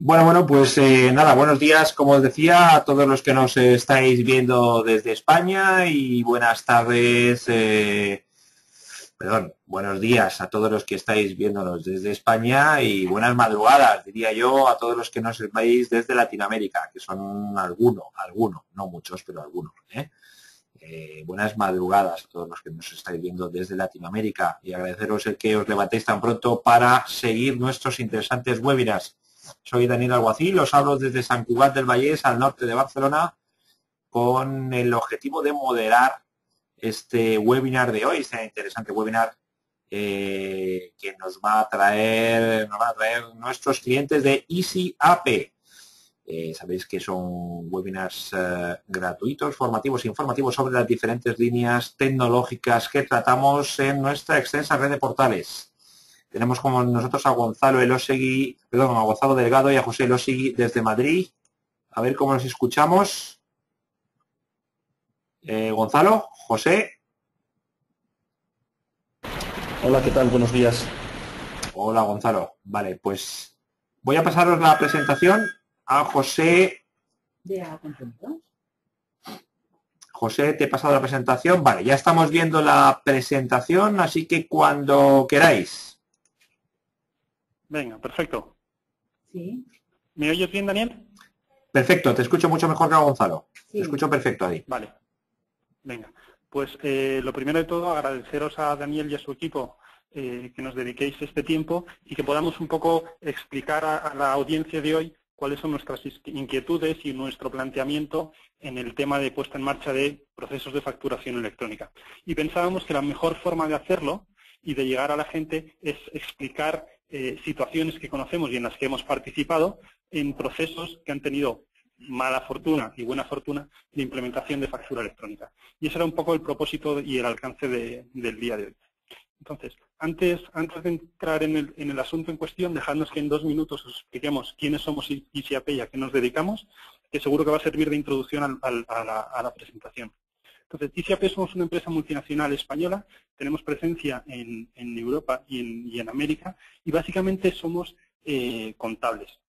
Bueno, pues nada, buenos días, como os decía, a todos los que nos estáis viendo desde España y buenas tardes, perdón, buenos días a todos los que estáis viéndonos desde España y buenas madrugadas, diría yo, a todos los que nos veis desde Latinoamérica, que son algunos, no muchos, pero algunos. Buenas madrugadas a todos los que nos estáis viendo desde Latinoamérica y agradeceros el que os levantéis tan pronto para seguir nuestros interesantes webinars. Soy Daniel Alguacil, os hablo desde Sant Cugat del Vallès, al norte de Barcelona, con el objetivo de moderar este webinar de hoy, este interesante webinar que nos va a traer nuestros clientes de EasyAP. Sabéis que son webinars gratuitos, formativos e informativos sobre las diferentes líneas tecnológicas que tratamos en nuestra extensa red de portales. Tenemos como nosotros a Gonzalo a Gonzalo Delgado y a José Elosegui desde Madrid. A ver cómo nos escuchamos. Gonzalo, José. Hola, ¿qué tal? Buenos días. Hola, Gonzalo. Vale, pues voy a pasaros la presentación a José. José, te he pasado la presentación. Vale, ya estamos viendo la presentación, así que cuando queráis. Venga, perfecto. Sí. ¿Me oyes bien, Daniel? Perfecto, te escucho mucho mejor que a Gonzalo. Sí. Te escucho perfecto ahí. Vale. Venga, pues lo primero de todo, agradeceros a Daniel y a su equipo que nos dediquéis este tiempo y que podamos un poco explicar a la audiencia de hoy cuáles son nuestras inquietudes y nuestro planteamiento en el tema de puesta en marcha de procesos de facturación electrónica. Y pensábamos que la mejor forma de hacerlo y de llegar a la gente es explicar situaciones que conocemos y en las que hemos participado en procesos que han tenido mala fortuna y buena fortuna de implementación de factura electrónica. Y ese era un poco el propósito y el alcance del día de hoy. Entonces, antes de entrar en el asunto en cuestión, dejadnos que en 2 minutos os expliquemos quiénes somos EasyAP y a qué nos dedicamos, que seguro que va a servir de introducción a la presentación. Entonces, EasyAP somos una empresa multinacional española, tenemos presencia en Europa y en América, y básicamente somos contables.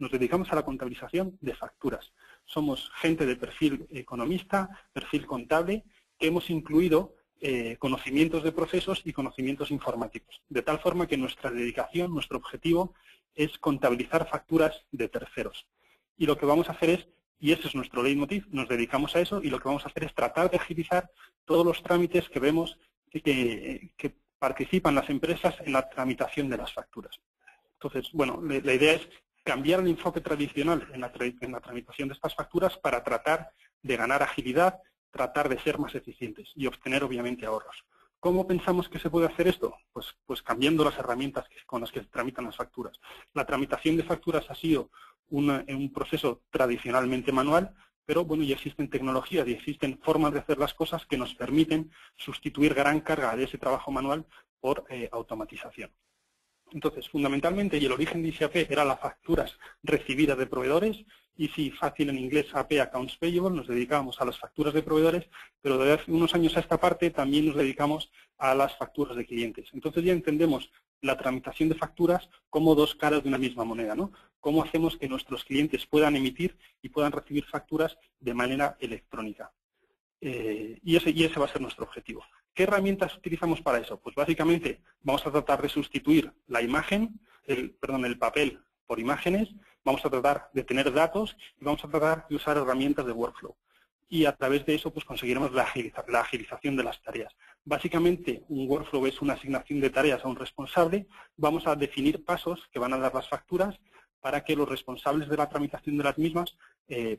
Nos dedicamos a la contabilización de facturas. Somos gente de perfil economista, perfil contable, que hemos incluido conocimientos de procesos y conocimientos informáticos. De tal forma que nuestra dedicación, nuestro objetivo es contabilizar facturas de terceros. Y lo que vamos a hacer es, y ese es nuestro leitmotiv, nos dedicamos a eso y lo que vamos a hacer es tratar de agilizar todos los trámites que vemos que participan las empresas en la tramitación de las facturas. Entonces, bueno, la idea es cambiar el enfoque tradicional en la tramitación de estas facturas para tratar de ganar agilidad, tratar de ser más eficientes y obtener, obviamente, ahorros. ¿Cómo pensamos que se puede hacer esto? Pues cambiando las herramientas con las que se tramitan las facturas. La tramitación de facturas ha sido un proceso tradicionalmente manual, pero bueno, ya existen tecnologías y existen formas de hacer las cosas que nos permiten sustituir gran carga de ese trabajo manual por automatización. Entonces, fundamentalmente, y el origen de EasyAP era las facturas recibidas de proveedores, Easy fácil en inglés, AP Accounts Payable, nos dedicábamos a las facturas de proveedores, pero desde hace unos años a esta parte también nos dedicamos a las facturas de clientes. Entonces ya entendemos la tramitación de facturas como dos caras de una misma moneda, ¿no? Cómo hacemos que nuestros clientes puedan emitir y puedan recibir facturas de manera electrónica. Y ese va a ser nuestro objetivo. ¿Qué herramientas utilizamos para eso? Pues básicamente vamos a tratar de sustituir la imagen, el papel por imágenes, vamos a tratar de tener datos y vamos a tratar de usar herramientas de workflow. Y a través de eso pues conseguiremos la agilización de las tareas. Básicamente un workflow es una asignación de tareas a un responsable. Vamos a definir pasos que van a dar las facturas para que los responsables de la tramitación de las mismas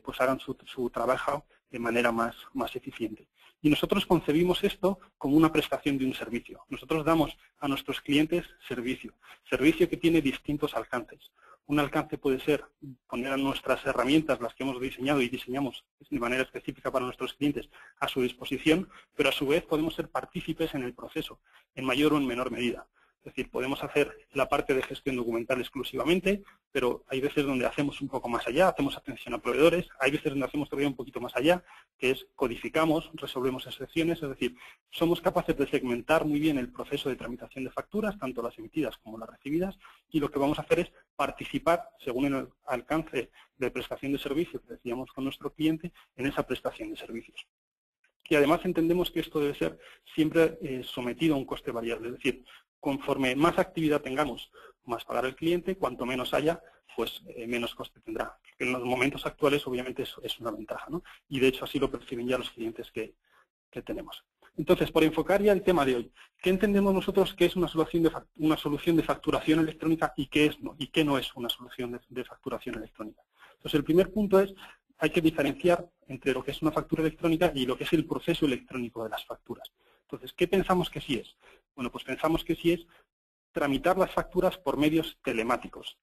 pues hagan su trabajo de manera más eficiente. Y nosotros concebimos esto como una prestación de un servicio. Nosotros damos a nuestros clientes servicio que tiene distintos alcances. Un alcance puede ser poner a nuestras herramientas, las que hemos diseñado y diseñamos de manera específica para nuestros clientes, a su disposición, pero a su vez podemos ser partícipes en el proceso, en mayor o en menor medida. decir, podemos hacer la parte de gestión documental exclusivamente, pero hay veces donde hacemos un poco más allá, hacemos atención a proveedores, hay veces donde hacemos todavía un poquito más allá, que es codificamos, resolvemos excepciones, es decir, somos capaces de segmentar muy bien el proceso de tramitación de facturas, tanto las emitidas como las recibidas, y lo que vamos a hacer es participar, según el alcance de prestación de servicios que decíamos con nuestro cliente, en esa prestación de servicios. Y además entendemos que esto debe ser siempre sometido a un coste variable, es decir, conforme más actividad tengamos, más pagará el cliente, cuanto menos haya, pues menos coste tendrá. En los momentos actuales, obviamente, eso es una ventaja, ¿no? Y de hecho así lo perciben ya los clientes que tenemos. Entonces, por enfocar ya el tema de hoy, ¿qué entendemos nosotros que es una solución de facturación electrónica y qué no es una solución de facturación electrónica? Entonces, el primer punto es, hay que diferenciar entre lo que es una factura electrónica y lo que es el proceso electrónico de las facturas. Entonces, ¿qué pensamos que sí es? Bueno, pues pensamos que sí es tramitar las facturas por medios telemáticos.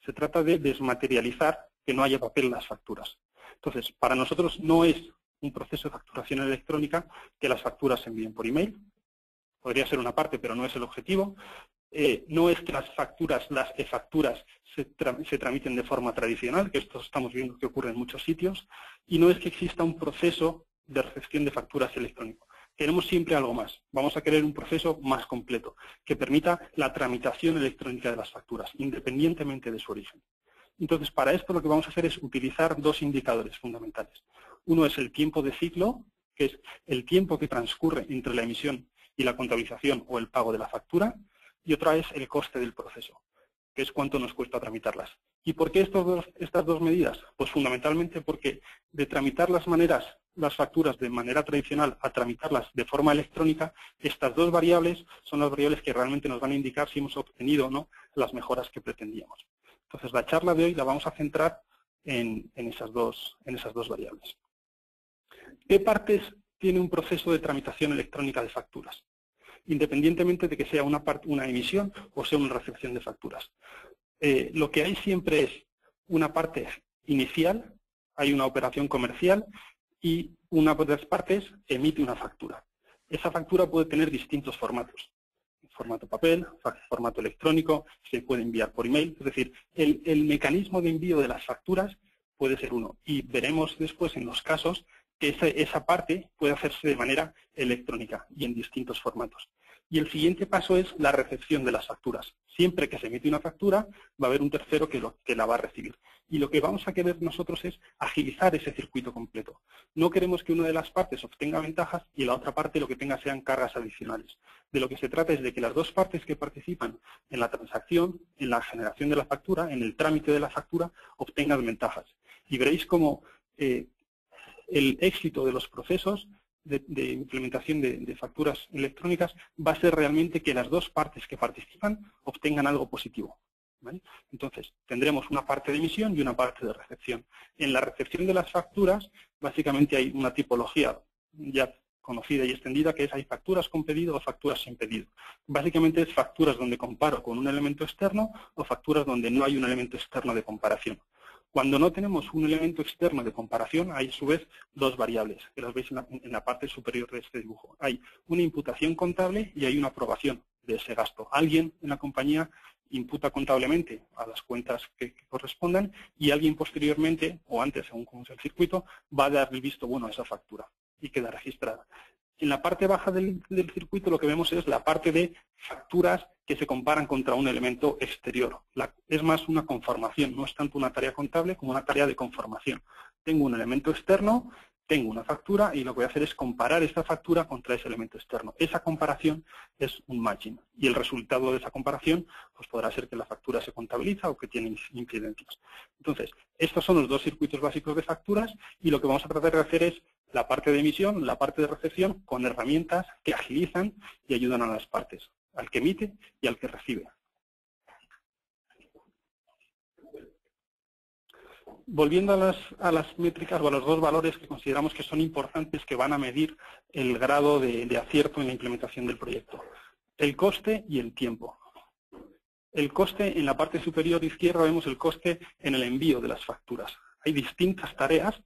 Se trata de desmaterializar que no haya papel en las facturas. Entonces, para nosotros no es un proceso de facturación electrónica que las facturas se envíen por email. Podría ser una parte, pero no es el objetivo. No es que las e-facturas se tramiten de forma tradicional, que esto estamos viendo que ocurre en muchos sitios, y no es que exista un proceso de recepción de facturas electrónico. Queremos siempre algo más. Vamos a querer un proceso más completo, que permita la tramitación electrónica de las facturas, independientemente de su origen. Entonces, para esto lo que vamos a hacer es utilizar dos indicadores fundamentales. Uno es el tiempo de ciclo, que es el tiempo que transcurre entre la emisión y la contabilización o el pago de la factura, y otra es el coste del proceso, que es cuánto nos cuesta tramitarlas. ¿Y por qué estas dos medidas? Pues fundamentalmente porque de tramitar las facturas de manera tradicional a tramitarlas de forma electrónica, estas dos variables son las variables que realmente nos van a indicar si hemos obtenido o no las mejoras que pretendíamos. Entonces, la charla de hoy la vamos a centrar en esas dos variables. ¿Qué partes tiene un proceso de tramitación electrónica de facturas? Independientemente de que sea una emisión o sea una recepción de facturas. Lo que hay siempre es una parte inicial, hay una operación comercial y una de las partes emite una factura. Esa factura puede tener distintos formatos. Formato papel, formato electrónico, se puede enviar por email. Es decir, el mecanismo de envío de las facturas puede ser uno. Y veremos después en los casos que esa parte puede hacerse de manera electrónica y en distintos formatos. Y el siguiente paso es la recepción de las facturas. Siempre que se emite una factura, va a haber un tercero que la va a recibir. Y lo que vamos a querer nosotros es agilizar ese circuito completo. No queremos que una de las partes obtenga ventajas y la otra parte lo que tenga sean cargas adicionales. De lo que se trata es de que las dos partes que participan en la transacción, en la generación de la factura, en el trámite de la factura, obtengan ventajas. Y veréis cómo el éxito de los procesos de implementación de facturas electrónicas va a ser realmente que las dos partes que participan obtengan algo positivo, ¿vale? Entonces, tendremos una parte de emisión y una parte de recepción. En la recepción de las facturas, básicamente hay una tipología ya conocida y extendida, que es hay facturas con pedido o facturas sin pedido. Básicamente es facturas donde comparo con un elemento externo o facturas donde no hay un elemento externo de comparación. Cuando no tenemos un elemento externo de comparación, hay a su vez dos variables, que las veis en la parte superior de este dibujo. Hay una imputación contable y hay una aprobación de ese gasto. Alguien en la compañía imputa contablemente a las cuentas que correspondan y alguien posteriormente, o antes, según cómo es el circuito, va a dar el visto bueno a esa factura y queda registrada. En la parte baja del circuito lo que vemos es la parte de facturas que se comparan contra un elemento exterior. Es más una conformación, no es tanto una tarea contable como una tarea de conformación. Tengo un elemento externo, tengo una factura y lo que voy a hacer es comparar esta factura contra ese elemento externo. Esa comparación es un matching y el resultado de esa comparación pues podrá ser que la factura se contabiliza o que tiene incidencias. Entonces, estos son los dos circuitos básicos de facturas y lo que vamos a tratar de hacer es la parte de emisión, la parte de recepción, con herramientas que agilizan y ayudan a las partes, al que emite y al que recibe. Volviendo a las métricas o a los dos valores que consideramos que son importantes, que van a medir el grado de acierto en la implementación del proyecto. El coste y el tiempo. El coste, en la parte superior izquierda vemos el coste en el envío de las facturas. Hay distintas tareas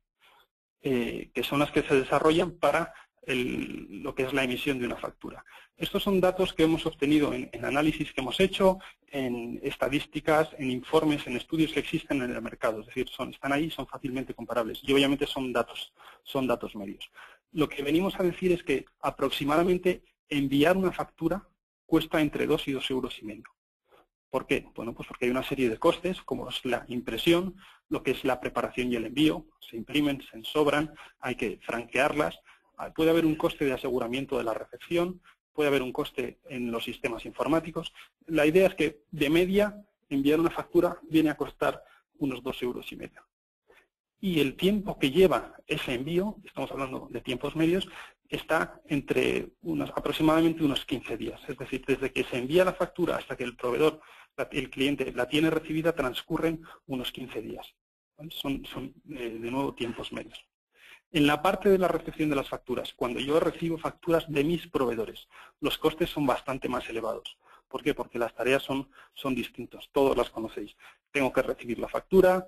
que son las que se desarrollan para lo que es la emisión de una factura. Estos son datos que hemos obtenido en análisis que hemos hecho, en estadísticas, en informes, en estudios que existen en el mercado. Es decir, están ahí, son fácilmente comparables y obviamente son datos medios. Lo que venimos a decir es que aproximadamente enviar una factura cuesta entre 2 y 2,5 euros. ¿Por qué? Bueno, pues porque hay una serie de costes, como es la impresión, lo que es la preparación y el envío, se imprimen, se ensobran, hay que franquearlas, puede haber un coste de aseguramiento de la recepción, puede haber un coste en los sistemas informáticos. La idea es que, de media, enviar una factura viene a costar unos 2,5 euros. Y el tiempo que lleva ese envío, estamos hablando de tiempos medios, está entre aproximadamente unos 15 días. Es decir, desde que se envía la factura hasta que el proveedor, el cliente, la tiene recibida, transcurren unos 15 días. ¿Vale? Son de nuevo tiempos medios. En la parte de la recepción de las facturas, cuando yo recibo facturas de mis proveedores, los costes son bastante más elevados. ¿Por qué? Porque las tareas son distintas, todos las conocéis. Tengo que recibir la factura,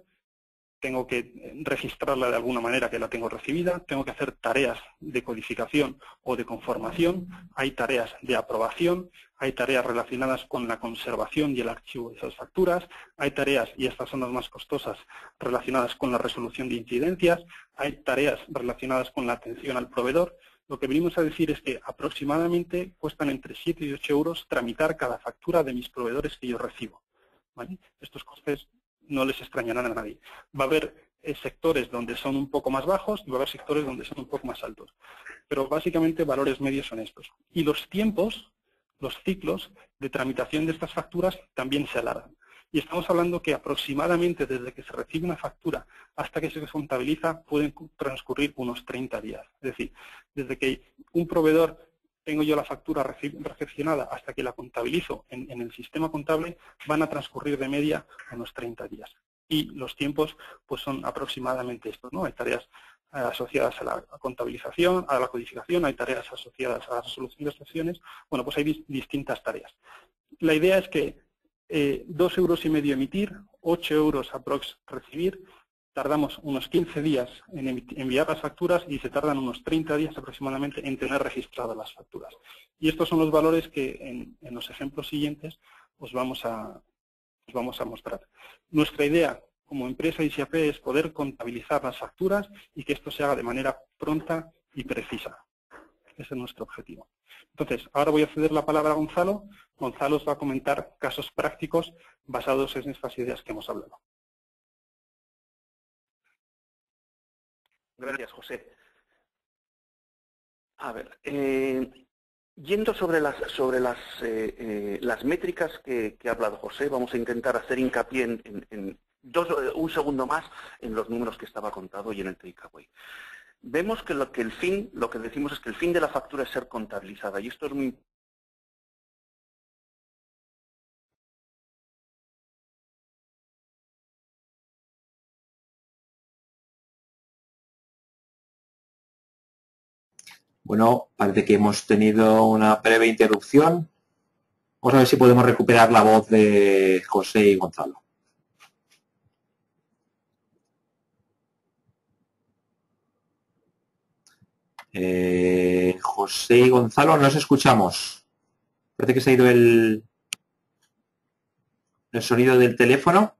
tengo que registrarla de alguna manera que la tengo recibida, tengo que hacer tareas de codificación o de conformación, hay tareas de aprobación, hay tareas relacionadas con la conservación y el archivo de esas facturas, hay tareas, y estas son las más costosas, relacionadas con la resolución de incidencias, hay tareas relacionadas con la atención al proveedor. Lo que venimos a decir es que aproximadamente cuestan entre 7 y 8 euros tramitar cada factura de mis proveedores que yo recibo. ¿Vale? Estos costes no les extrañarán a nadie. Va a haber sectores donde son un poco más bajos y va a haber sectores donde son un poco más altos. Pero básicamente valores medios son estos. Y los tiempos, los ciclos de tramitación de estas facturas también se alargan. Y estamos hablando que aproximadamente desde que se recibe una factura hasta que se contabiliza pueden transcurrir unos 30 días. Es decir, desde que un proveedor tengo yo la factura recepcionada hasta que la contabilizo en el sistema contable, van a transcurrir de media unos 30 días. Y los tiempos pues son aproximadamente estos, ¿no? Hay tareas asociadas a la contabilización, a la codificación, hay tareas asociadas a la resolución de excepciones. Bueno, pues hay distintas tareas. La idea es que 2,5 euros emitir, 8 euros aprox recibir. Tardamos unos 15 días en enviar las facturas y se tardan unos 30 días aproximadamente en tener registradas las facturas. Y estos son los valores que en los ejemplos siguientes os vamos a mostrar. Nuestra idea como empresa ISIAP es poder contabilizar las facturas y que esto se haga de manera pronta y precisa. Ese es nuestro objetivo. Entonces, ahora voy a ceder la palabra a Gonzalo. Gonzalo os va a comentar casos prácticos basados en estas ideas que hemos hablado. Gracias, José. A ver, yendo sobre las métricas que ha hablado José, vamos a intentar hacer hincapié un segundo más en los números que estaba contado y en el takeaway. Vemos que lo que decimos es que el fin de la factura es ser contabilizada, y esto es muy importante. Bueno, parece que hemos tenido una breve interrupción. Vamos a ver si podemos recuperar la voz de José y Gonzalo. José y Gonzalo, nos escuchamos. Parece que se ha ido el sonido del teléfono.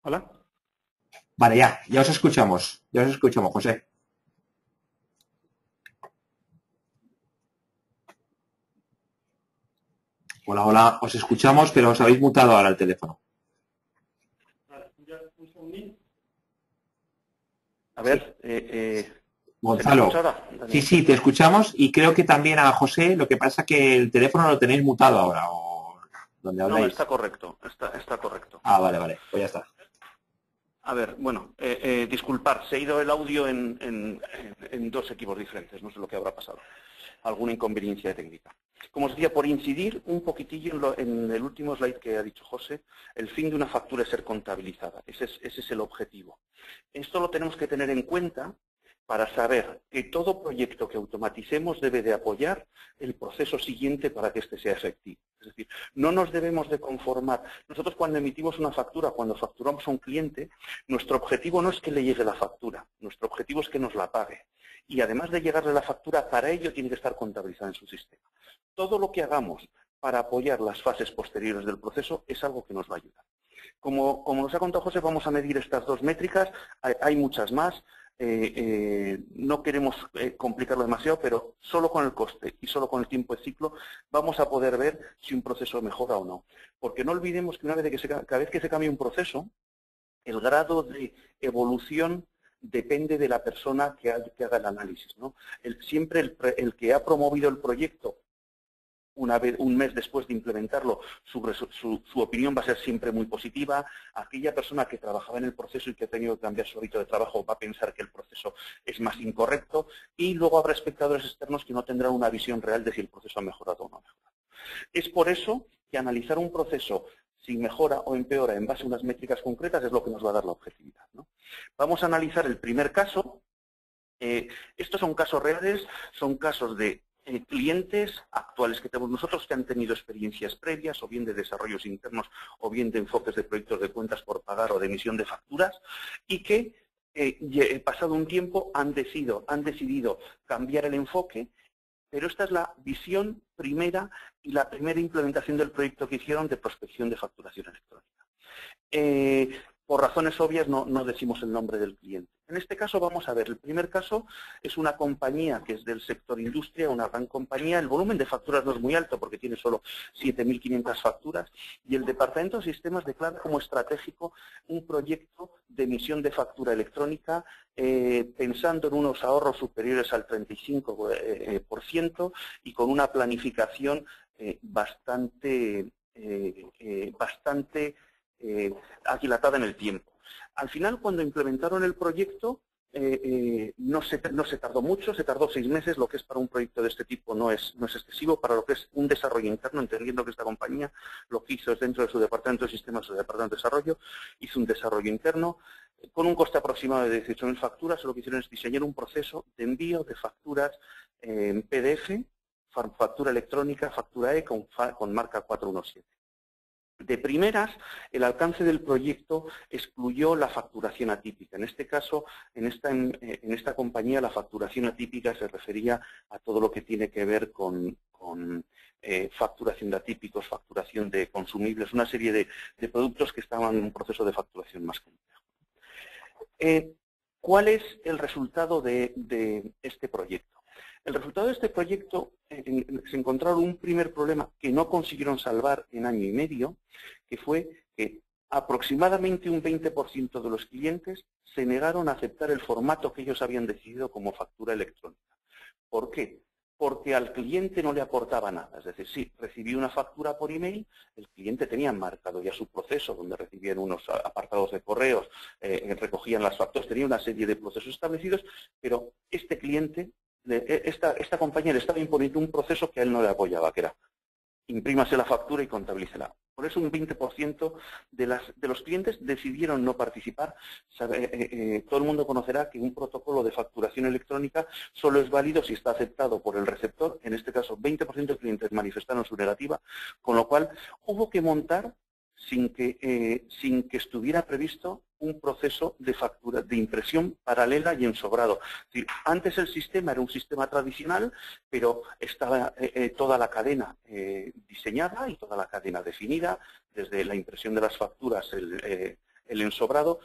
¿Hola? Vale, ya os escuchamos. Ya os escuchamos, José. Hola, hola, os escuchamos, pero os habéis mutado ahora el teléfono. A ver, Gonzalo, sí, sí, te escuchamos y creo que también a José, lo que pasa que el teléfono lo tenéis mutado ahora, o donde No, habláis. está correcto, está correcto. Ah, vale, vale, pues ya está. A ver, bueno, disculpar, se ha ido el audio en dos equipos diferentes, no sé lo que habrá pasado. Alguna inconveniencia técnica. Como os decía, por incidir un poquitillo en el último slide que ha dicho José, el fin de una factura es ser contabilizada. Ese es el objetivo. Esto lo tenemos que tener en cuenta para saber que todo proyecto que automaticemos debe de apoyar el proceso siguiente para que éste sea efectivo. Es decir, no nos debemos de conformar. Nosotros cuando emitimos una factura, cuando facturamos a un cliente, nuestro objetivo no es que le llegue la factura, nuestro objetivo es que nos la pague. Y además de llegarle la factura, para ello tiene que estar contabilizada en su sistema. Todo lo que hagamos para apoyar las fases posteriores del proceso es algo que nos va a ayudar. Como nos ha contado José, vamos a medir estas dos métricas, hay muchas más. No queremos complicarlo demasiado, pero solo con el coste y solo con el tiempo de ciclo vamos a poder ver si un proceso mejora o no. Porque no olvidemos que cada vez que se cambia un proceso, el grado de evolución depende de la persona que haga el análisis, ¿no? Siempre el que ha promovido el proyecto, un mes después de implementarlo, su opinión va a ser siempre muy positiva. Aquella persona que trabajaba en el proceso y que ha tenido que cambiar su hábito de trabajo va a pensar que el proceso es más incorrecto, y luego habrá espectadores externos que no tendrán una visión real de si el proceso ha mejorado o no ha mejorado. Es por eso que analizar un proceso si mejora o empeora en base a unas métricas concretas es lo que nos va a dar la objetividad, ¿no? Vamos a analizar el primer caso. Estos son casos reales, son casos de clientes actuales que tenemos nosotros que han tenido experiencias previas, o bien de desarrollos internos, o bien de enfoques de proyectos de cuentas por pagar o de emisión de facturas, y que pasado un tiempo han decidido cambiar el enfoque, pero esta es la visión primera y la primera implementación del proyecto que hicieron de prospección de facturación electrónica. Por razones obvias no decimos el nombre del cliente. En este caso vamos a ver, el primer caso es una compañía que es del sector industria, una gran compañía. El volumen de facturas no es muy alto porque tiene solo 7.500 facturas, y el Departamento de Sistemas declara como estratégico un proyecto de emisión de factura electrónica pensando en unos ahorros superiores al 35% y con una planificación bastante aquilatada en el tiempo. Al final, cuando implementaron el proyecto, no se tardó mucho, se tardó 6 meses, lo que es para un proyecto de este tipo no es excesivo. Para lo que es un desarrollo interno, entendiendo que esta compañía lo que hizo es dentro de su departamento de sistemas, su departamento de desarrollo, hizo un desarrollo interno con un coste aproximado de 18.000 facturas. Lo que hicieron es diseñar un proceso de envío de facturas en PDF, factura electrónica, factura E con marca 417. De primeras, el alcance del proyecto excluyó la facturación atípica. En este caso, en esta compañía, la facturación atípica se refería a todo lo que tiene que ver con facturación de atípicos, facturación de consumibles, una serie de productos que estaban en un proceso de facturación más complejo. ¿Cuál es el resultado de este proyecto? El resultado de este proyecto, se encontraron un primer problema que no consiguieron salvar en año y medio, que fue que aproximadamente un 20% de los clientes se negaron a aceptar el formato que ellos habían decidido como factura electrónica. ¿Por qué? Porque al cliente no le aportaba nada. Es decir, si recibía una factura por email, el cliente tenía marcado ya su proceso, donde recibían unos apartados de correos, recogían las facturas, tenía una serie de procesos establecidos, pero este cliente, esta compañía le estaba imponiendo un proceso que a él no le apoyaba, que era imprímase la factura y contabilícela. Por eso un 20% de los clientes decidieron no participar. Todo el mundo conocerá que un protocolo de facturación electrónica solo es válido si está aceptado por el receptor. En este caso, 20% de clientes manifestaron su negativa, con lo cual hubo que montar, sin que estuviera previsto, un proceso de factura, de impresión paralela y ensobrado. Es decir, antes el sistema era un sistema tradicional, pero estaba toda la cadena diseñada y toda la cadena definida, desde la impresión de las facturas, el ensobrado.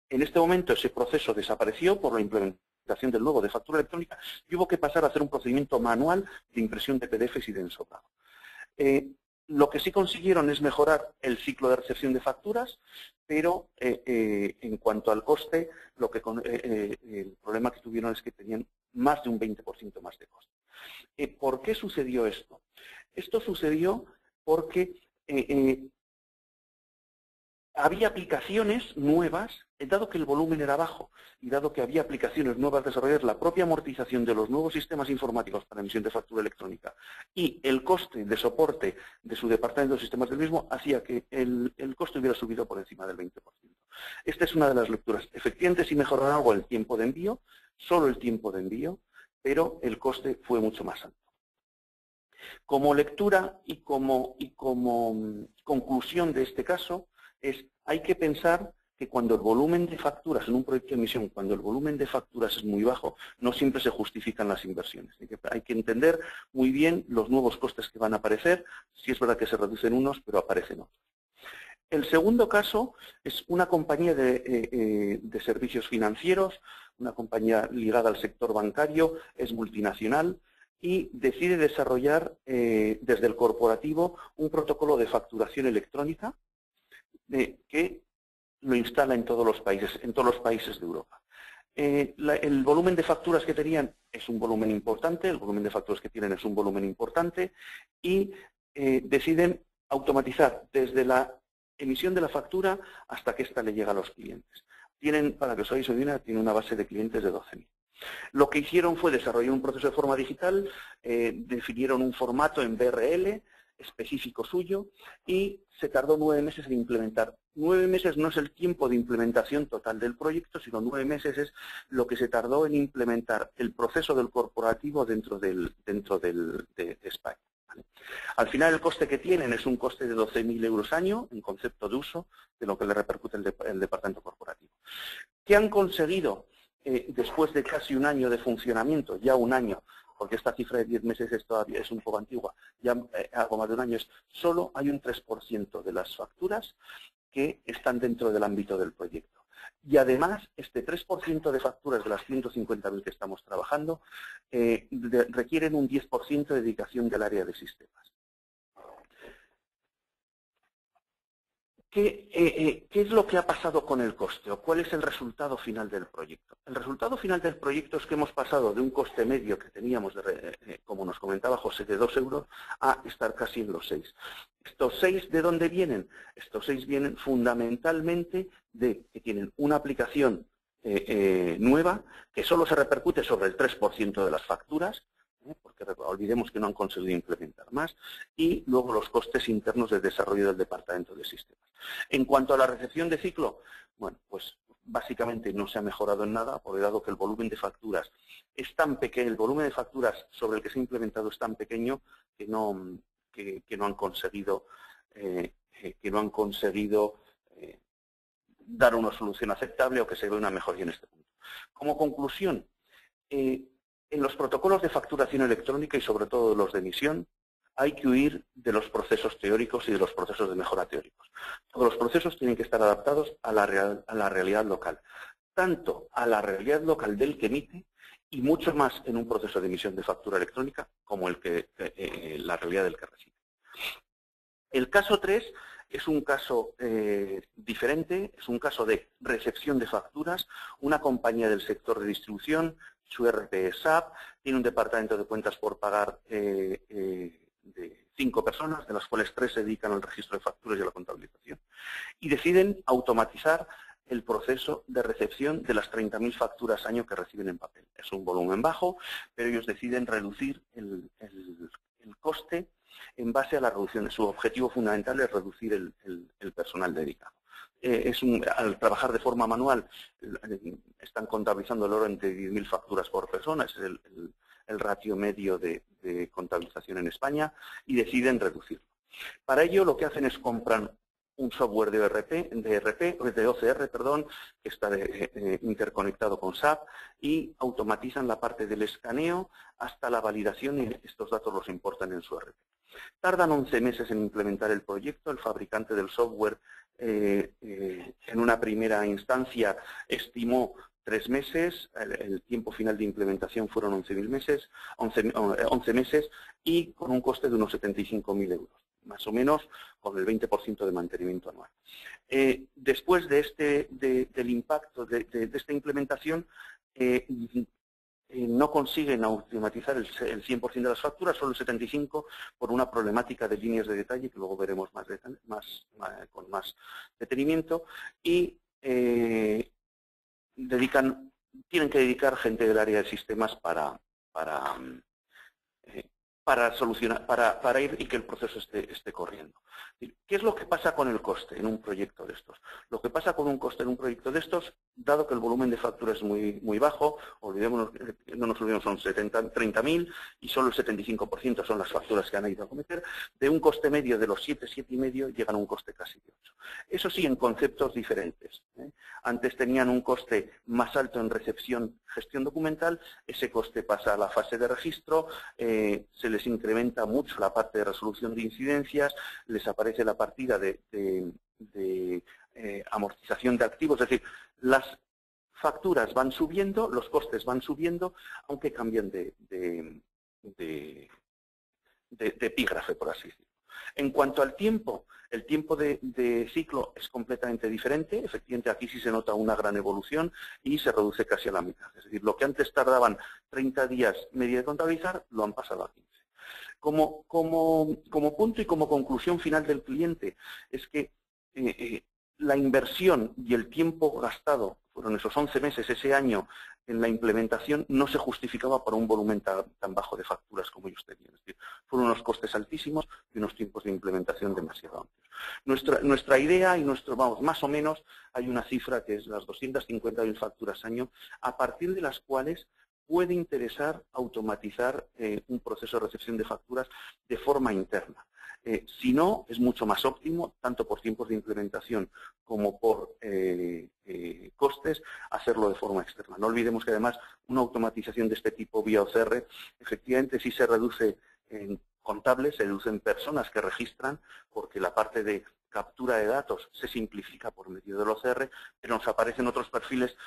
En este momento ese proceso desapareció por la implementación del nuevo de factura electrónica y hubo que pasar a hacer un procedimiento manual de impresión de PDFs y de ensobrado. Lo que sí consiguieron es mejorar el ciclo de recepción de facturas, pero en cuanto al coste, el problema que tuvieron es que tenían más de un 20% más de coste. ¿Por qué sucedió esto? Esto sucedió porque había aplicaciones nuevas, dado que el volumen era bajo y dado que había aplicaciones nuevas desarrolladas, la propia amortización de los nuevos sistemas informáticos para emisión de factura electrónica y el coste de soporte de su departamento de sistemas del mismo hacía que el coste hubiera subido por encima del 20%. Esta es una de las lecturas. Efectivamente, sí mejoraron algo el tiempo de envío, solo el tiempo de envío, pero el coste fue mucho más alto. Como lectura y como conclusión de este caso, hay que pensar que cuando el volumen de facturas en un proyecto de emisión, cuando el volumen de facturas es muy bajo, no siempre se justifican las inversiones. Hay que entender muy bien los nuevos costes que van a aparecer, si es verdad que se reducen unos, pero aparecen otros. El segundo caso es una compañía de servicios financieros, una compañía ligada al sector bancario, es multinacional y decide desarrollar desde el corporativo un protocolo de facturación electrónica que lo instala en todos los países de Europa. El volumen de facturas que tenían es un volumen importante, el volumen de facturas que tienen es un volumen importante y deciden automatizar desde la emisión de la factura hasta que ésta le llega a los clientes. Para que os hagáis una idea, tienen una base de clientes de 12.000. Lo que hicieron fue desarrollar un proceso de forma digital, definieron un formato en BRL específico suyo y se tardó 9 meses en implementar. 9 meses no es el tiempo de implementación total del proyecto, sino 9 meses es lo que se tardó en implementar el proceso del corporativo dentro de España. ¿Vale? Al final el coste que tienen es un coste de 12.000 euros año en concepto de uso de lo que le repercute el departamento corporativo. ¿Qué han conseguido después de casi un año de funcionamiento, ya un año? Porque esta cifra de 10 meses todavía es un poco antigua, ya algo más de un año, solo hay un 3% de las facturas que están dentro del ámbito del proyecto. Y además, este 3% de facturas de las 150.000 que estamos trabajando requieren un 10% de dedicación del área de sistemas. ¿Qué es lo que ha pasado con el coste o cuál es el resultado final del proyecto? El resultado final del proyecto es que hemos pasado de un coste medio que teníamos, como nos comentaba José, de 2 euros a estar casi en los 6. ¿Estos 6 de dónde vienen? Estos 6 vienen fundamentalmente de que tienen una aplicación nueva que solo se repercute sobre el 3% de las facturas, porque olvidemos que no han conseguido implementar más, y luego los costes internos de desarrollo del departamento de sistemas. En cuanto a la recepción de ciclo, bueno, pues básicamente no se ha mejorado en nada, porque dado que el volumen de facturas es tan pequeño, el volumen de facturas sobre el que se ha implementado es tan pequeño que no han conseguido dar una solución aceptable o que se vea una mejoría en este punto. Como conclusión, en los protocolos de facturación electrónica y sobre todo los de emisión, hay que huir de los procesos teóricos y de los procesos de mejora teóricos. Todos los procesos tienen que estar adaptados a la realidad local, tanto a la realidad local del que emite y mucho más en un proceso de emisión de factura electrónica como la realidad del que recibe. El caso 3 es un caso diferente, es un caso de recepción de facturas, una compañía del sector de distribución. Su ERP es SAP, tiene un departamento de cuentas por pagar de 5 personas, de las cuales 3 se dedican al registro de facturas y a la contabilización. Y deciden automatizar el proceso de recepción de las 30.000 facturas año que reciben en papel. Es un volumen bajo, pero ellos deciden reducir el coste en base a la reducción. Su objetivo fundamental es reducir el personal dedicado. Al trabajar de forma manual, están contabilizando el orden de 10.000 facturas por persona, ese es el ratio medio de contabilización en España, y deciden reducirlo. Para ello lo que hacen es comprar un software de OCR, que está interconectado con SAP, y automatizan la parte del escaneo hasta la validación y estos datos los importan en su ERP. Tardan 11 meses en implementar el proyecto. El fabricante del software en una primera instancia estimó 3 meses, el tiempo final de implementación fueron 11 meses y con un coste de unos 75.000 euros. más o menos con el 20% de mantenimiento anual. Después de del impacto de esta implementación, no consiguen automatizar el 100% de las facturas, solo el 75% por una problemática de líneas de detalle que luego veremos con más detenimiento, y tienen que dedicar gente del área de sistemas para solucionar, para ir y que el proceso esté corriendo. ¿Qué es lo que pasa con el coste en un proyecto de estos? Lo que pasa con un coste en un proyecto de estos, dado que el volumen de factura es muy bajo, no nos olvidemos, son 30.000 y solo el 75% son las facturas que han ido a cometer, de un coste medio de los 7,5 llegan a un coste casi de 8. Eso sí, en conceptos diferentes. Antes tenían un coste más alto en recepción, gestión documental, ese coste pasa a la fase de registro, se les incrementa mucho la parte de resolución de incidencias, les aparece la partida de amortización de activos, es decir, las facturas van subiendo, los costes van subiendo, aunque cambian de epígrafe, por así decirlo. En cuanto al tiempo, el tiempo de ciclo es completamente diferente. Efectivamente, aquí sí se nota una gran evolución y se reduce casi a la mitad. Es decir, lo que antes tardaban 30 días media de contabilizar, lo han pasado a 15. Como punto y como conclusión final del cliente, es que la inversión y el tiempo gastado, fueron esos 11 meses, ese año, en la implementación, no se justificaba por un volumen tan bajo de facturas como ellos tenían. Es decir, fueron unos costes altísimos y unos tiempos de implementación demasiado amplios. Nuestra idea y más o menos, hay una cifra que es las 250.000 facturas año, a partir de las cuales puede interesar automatizar un proceso de recepción de facturas de forma interna. Si no, es mucho más óptimo, tanto por tiempos de implementación como por costes, hacerlo de forma externa. No olvidemos que además una automatización de este tipo vía OCR, efectivamente sí se reduce en contables, se reducen personas que registran, porque la parte de captura de datos se simplifica por medio del OCR, pero nos aparecen otros perfiles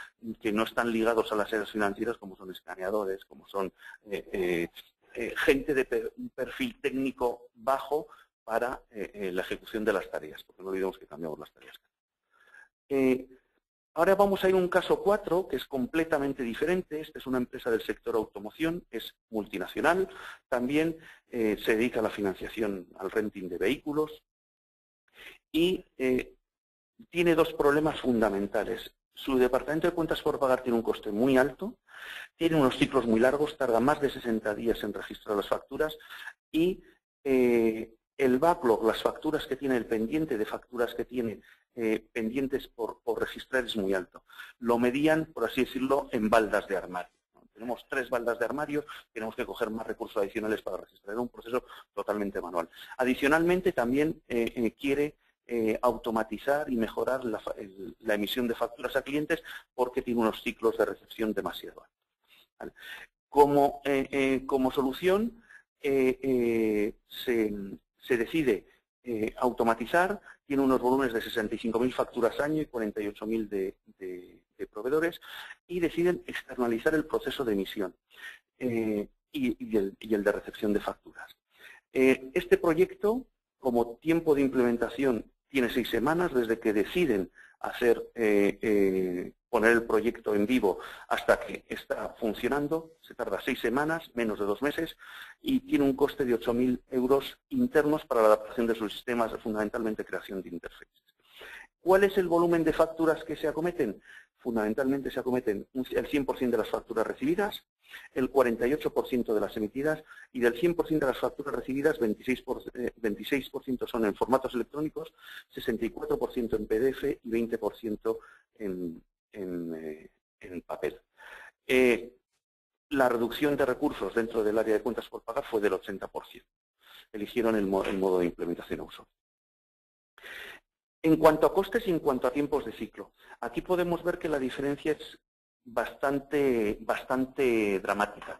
que no están ligados a las áreas financieras, como son escaneadores, como son gente de un perfil técnico bajo para la ejecución de las tareas, porque no olvidemos que cambiamos las tareas. Ahora vamos a ir a un caso 4, que es completamente diferente. Esta es una empresa del sector automoción, es multinacional, también se dedica a la financiación, al renting de vehículos, y tiene dos problemas fundamentales. Su departamento de cuentas por pagar tiene un coste muy alto, tiene unos ciclos muy largos, tarda más de 60 días en registrar las facturas, y el backlog, las facturas que tiene, el pendiente de facturas que tiene pendientes por registrar es muy alto. Lo medían, por así decirlo, en baldas de armario. Tenemos 3 baldas de armario, tenemos que coger más recursos adicionales para registrar. Es un proceso totalmente manual. Adicionalmente, también quiere automatizar y mejorar la emisión de facturas a clientes, porque tiene unos ciclos de recepción demasiado altos. ¿Vale? Como solución, se decide automatizar, tiene unos volúmenes de 65.000 facturas año y 48.000 de proveedores, y deciden externalizar el proceso de emisión y el de recepción de facturas. Este proyecto, como tiempo de implementación, tiene 6 semanas desde que deciden poner el proyecto en vivo hasta que está funcionando. Se tarda 6 semanas, menos de 2 meses, y tiene un coste de 8.000 euros internos para la adaptación de sus sistemas, fundamentalmente creación de interfaces. ¿Cuál es el volumen de facturas que se acometen? Fundamentalmente se acometen el 100% de las facturas recibidas, el 48% de las emitidas, y del 100% de las facturas recibidas, 26% son en formatos electrónicos, 64% en PDF y 20% en papel. La reducción de recursos dentro del área de cuentas por pagar fue del 80%. Eligieron el modo de implementación a uso. En cuanto a costes y en cuanto a tiempos de ciclo, aquí podemos ver que la diferencia es bastante dramática.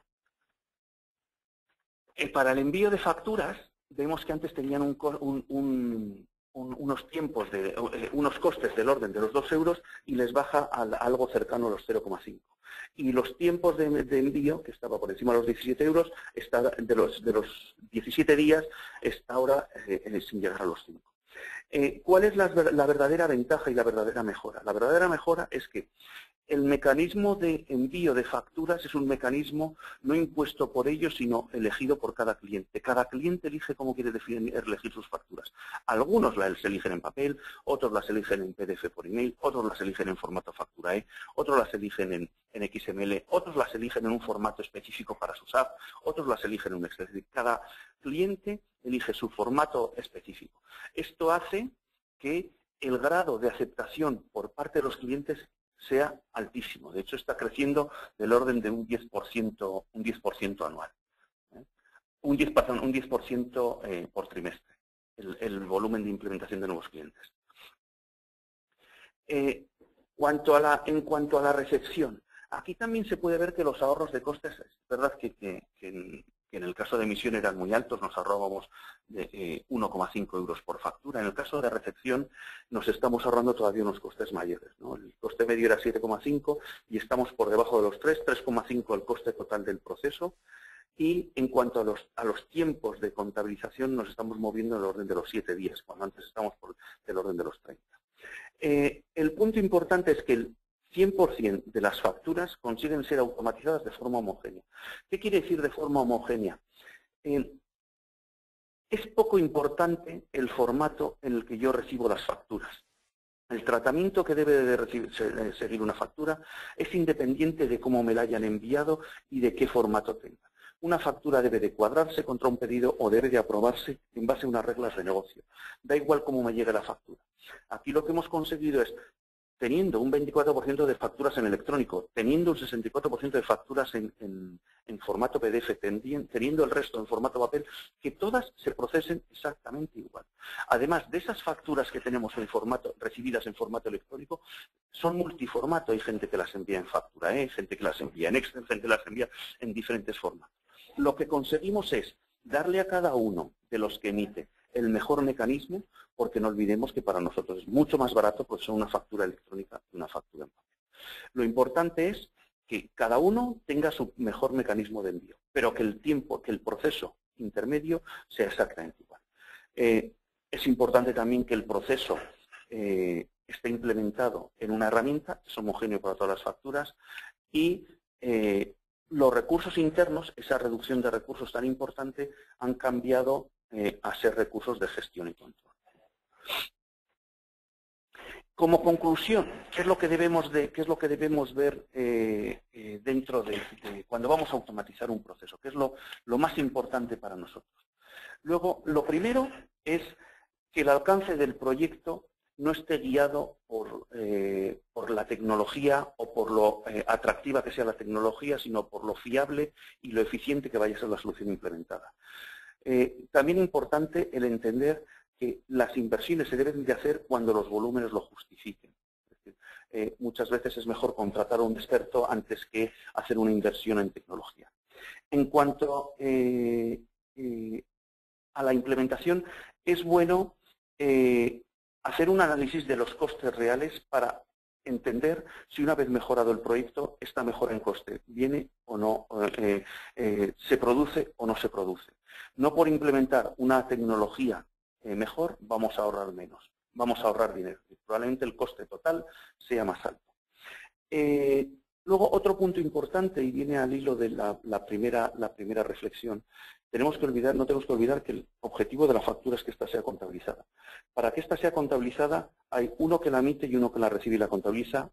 Para el envío de facturas, vemos que antes tenían un unos tiempos, unos costes del orden de los 2 euros y les baja a algo cercano a los 0,5. Y los tiempos de envío, que estaba por encima de los 17 euros, está de los 17 días, está ahora sin llegar a los 5. ¿Cuál es la verdadera ventaja y la verdadera mejora? La verdadera mejora es que el mecanismo de envío de facturas es un mecanismo no impuesto por ellos, sino elegido por cada cliente. Cada cliente elige cómo quiere elegir sus facturas. Algunos las eligen en papel, otros las eligen en PDF por email, otros las eligen en formato factura otros las eligen en XML, otros las eligen en un formato específico para su SAP, otros las eligen en un Excel. Cada cliente elige su formato específico. Esto hace que el grado de aceptación por parte de los clientes sea altísimo. De hecho, está creciendo del orden de un 10% anual. Un 10% por trimestre, el volumen de implementación de nuevos clientes. En cuanto a la recepción, aquí también se puede ver que los ahorros de costes, es verdad que en el caso de emisión eran muy altos, nos ahorrábamos de 1,5 euros por factura. En el caso de recepción nos estamos ahorrando todavía unos costes mayores, ¿no? El coste medio era 7,5 y estamos por debajo de los 3,5 el coste total del proceso. Y en cuanto a los tiempos de contabilización nos estamos moviendo en el orden de los 7 días, cuando antes estábamos por el orden de los 30. El punto importante es que el 100% de las facturas consiguen ser automatizadas de forma homogénea. ¿Qué quiere decir de forma homogénea? Es poco importante el formato en el que yo recibo las facturas. El tratamiento que debe de seguir una factura es independiente de cómo me la hayan enviado y de qué formato tenga. Una factura debe de cuadrarse contra un pedido o debe de aprobarse en base a unas reglas de negocio. Da igual cómo me llegue la factura. Aquí lo que hemos conseguido es, teniendo un 24% de facturas en electrónico, teniendo un 64% de facturas en formato PDF, teniendo el resto en formato papel, que todas se procesen exactamente igual. Además de esas facturas que tenemos recibidas en formato electrónico, son multiformato. Hay gente que las envía en factura, gente que las envía en Excel, gente que las envía en diferentes formatos. Lo que conseguimos es darle a cada uno de los que emite el mejor mecanismo, porque no olvidemos que para nosotros es mucho más barato pues son una factura electrónica y una factura en papel. Lo importante es que cada uno tenga su mejor mecanismo de envío, pero que el proceso intermedio sea exactamente igual. Es importante también que el proceso esté implementado en una herramienta, es homogéneo para todas las facturas, y los recursos internos, esa reducción de recursos tan importante, han cambiado a ser recursos de gestión y control. Como conclusión, ¿qué es lo que debemos ver dentro de cuando vamos a automatizar un proceso? ¿Qué es lo más importante para nosotros? Luego, lo primero es que el alcance del proyecto no esté guiado por la tecnología o por lo atractiva que sea la tecnología, sino por lo fiable y lo eficiente que vaya a ser la solución implementada. También importante el entender que las inversiones se deben de hacer cuando los volúmenes lo justifiquen. Es decir, muchas veces es mejor contratar a un experto antes que hacer una inversión en tecnología. En cuanto a la implementación, es bueno hacer un análisis de los costes reales para entender si una vez mejorado el proyecto, esta mejora en coste viene o no, se produce o no se produce. No por implementar una tecnología mejor vamos a ahorrar menos, vamos a ahorrar dinero. Probablemente el coste total sea más alto. Luego, otro punto importante, y viene al hilo de la primera reflexión, no tenemos que olvidar que el objetivo de la factura es que ésta sea contabilizada. Para que ésta sea contabilizada, hay uno que la emite y uno que la recibe y la contabiliza.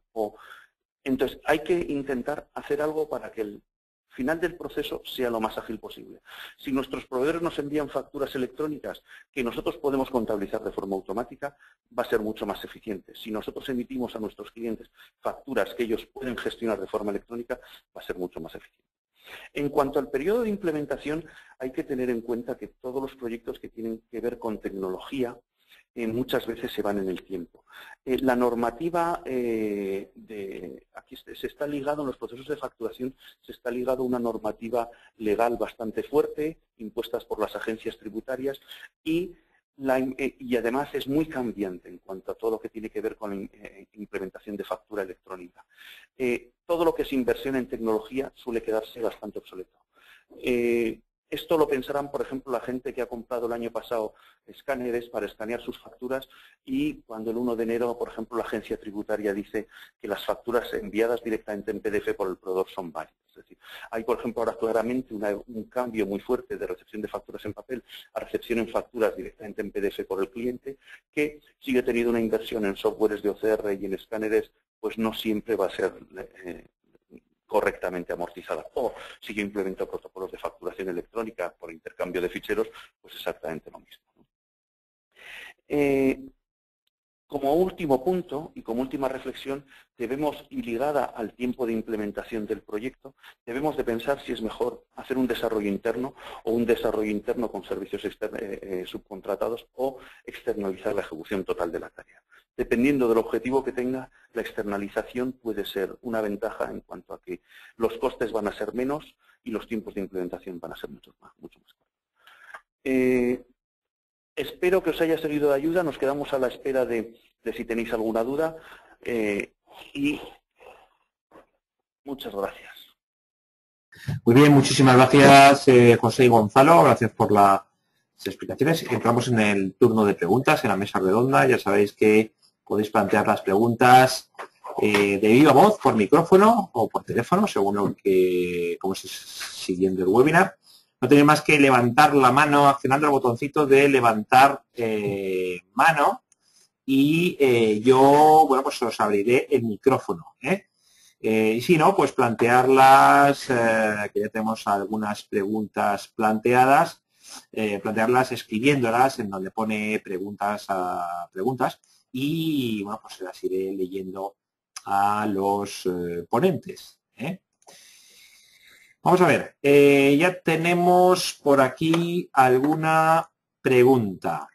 Entonces, hay que intentar hacer algo para que el final del proceso sea lo más ágil posible. Si nuestros proveedores nos envían facturas electrónicas que nosotros podemos contabilizar de forma automática, va a ser mucho más eficiente. Si nosotros emitimos a nuestros clientes facturas que ellos pueden gestionar de forma electrónica, va a ser mucho más eficiente. En cuanto al periodo de implementación, hay que tener en cuenta que todos los proyectos que tienen que ver con tecnología muchas veces se van en el tiempo. La normativa aquí se está ligado en los procesos de facturación, se está ligado a una normativa legal bastante fuerte, impuestas por las agencias tributarias, y y además es muy cambiante en cuanto a todo lo que tiene que ver con la implementación de factura electrónica. Todo lo que es inversión en tecnología suele quedarse bastante obsoleto. Esto lo pensarán, por ejemplo, la gente que ha comprado el año pasado escáneres para escanear sus facturas y cuando el 1 de enero, por ejemplo, la agencia tributaria dice que las facturas enviadas directamente en PDF por el proveedor son válidas. Es decir, hay, por ejemplo, ahora claramente un cambio muy fuerte de recepción de facturas en papel a recepción en facturas directamente en PDF por el cliente, que sigue teniendo una inversión en softwares de OCR y en escáneres, pues no siempre va a ser correctamente amortizada. O si yo implemento protocolos de facturación electrónica por intercambio de ficheros, pues exactamente lo mismo. Como último punto y como última reflexión, debemos, y ligada al tiempo de implementación del proyecto, debemos de pensar si es mejor hacer un desarrollo interno o un desarrollo interno con servicios subcontratados o externalizar la ejecución total de la tarea. Dependiendo del objetivo que tenga, la externalización puede ser una ventaja en cuanto a que los costes van a ser menos y los tiempos de implementación van a ser mucho más cortos. Espero que os haya servido de ayuda. Nos quedamos a la espera de si tenéis alguna duda. Y muchas gracias. Muy bien, muchísimas gracias, José y Gonzalo. Gracias por las explicaciones. Entramos en el turno de preguntas, en la mesa redonda. Ya sabéis que podéis plantear las preguntas de viva voz, por micrófono o por teléfono, según lo que como estéis siguiendo el webinar. No tenéis más que levantar la mano, accionando el botoncito de levantar mano y yo, bueno, pues os abriré el micrófono. Y si no, pues plantearlas, que ya tenemos algunas preguntas planteadas, plantearlas escribiéndolas en donde pone preguntas a preguntas y, bueno, pues las iré leyendo a los ponentes. Vamos a ver, ya tenemos por aquí alguna pregunta.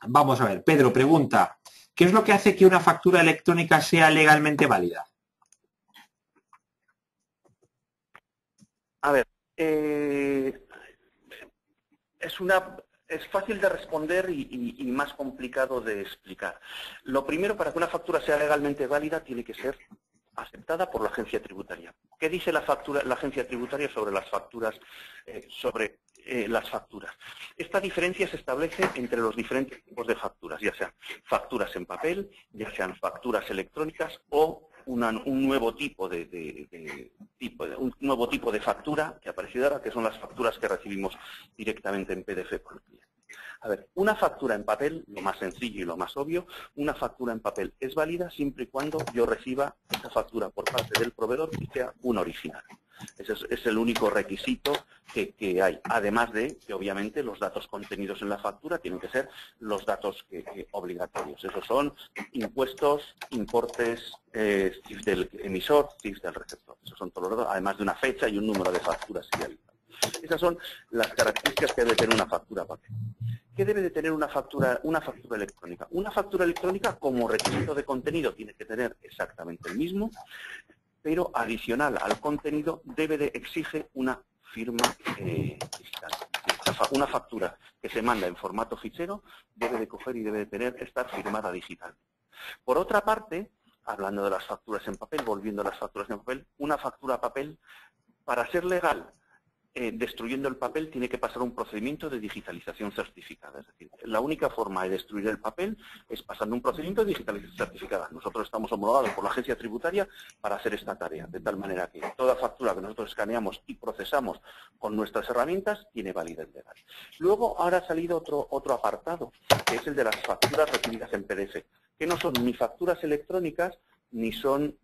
Vamos a ver, Pedro pregunta, ¿qué es lo que hace que una factura electrónica sea legalmente válida? A ver, es fácil de responder y más complicado de explicar. Lo primero, para que una factura sea legalmente válida, tiene que ser aceptada por la agencia tributaria. ¿Qué dice la agencia tributaria sobre las facturas? Esta diferencia se establece entre los diferentes tipos de facturas, ya sean facturas en papel, ya sean facturas electrónicas o un nuevo tipo de factura que ha aparecido ahora, que son las facturas que recibimos directamente en PDF por el cliente. A ver, una factura en papel, lo más sencillo y lo más obvio, una factura en papel es válida siempre y cuando yo reciba esa factura por parte del proveedor y sea un original. Ese es el único requisito que hay. Además de que, obviamente, los datos contenidos en la factura tienen que ser los datos obligatorios. Esos son impuestos, importes, CIF del emisor, CIF del receptor. Esos son todos los datos, además de una fecha y un número de facturas idealizadas. Esas son las características que debe tener una factura papel. ¿Qué debe de tener una factura electrónica? Una factura electrónica, como requisito de contenido, tiene que tener exactamente el mismo, pero adicional al contenido exige una firma digital. Una factura que se manda en formato fichero debe de coger y debe de estar firmada digital. Por otra parte, hablando de las facturas en papel, volviendo a las facturas en papel, una factura papel, para ser legal, destruyendo el papel, tiene que pasar un procedimiento de digitalización certificada. Es decir, la única forma de destruir el papel es pasando un procedimiento de digitalización certificada. Nosotros estamos homologados por la agencia tributaria para hacer esta tarea, de tal manera que toda factura que nosotros escaneamos y procesamos con nuestras herramientas tiene validez legal. Luego, ahora ha salido otro apartado, que es el de las facturas recibidas en PDF, que no son ni facturas electrónicas ni son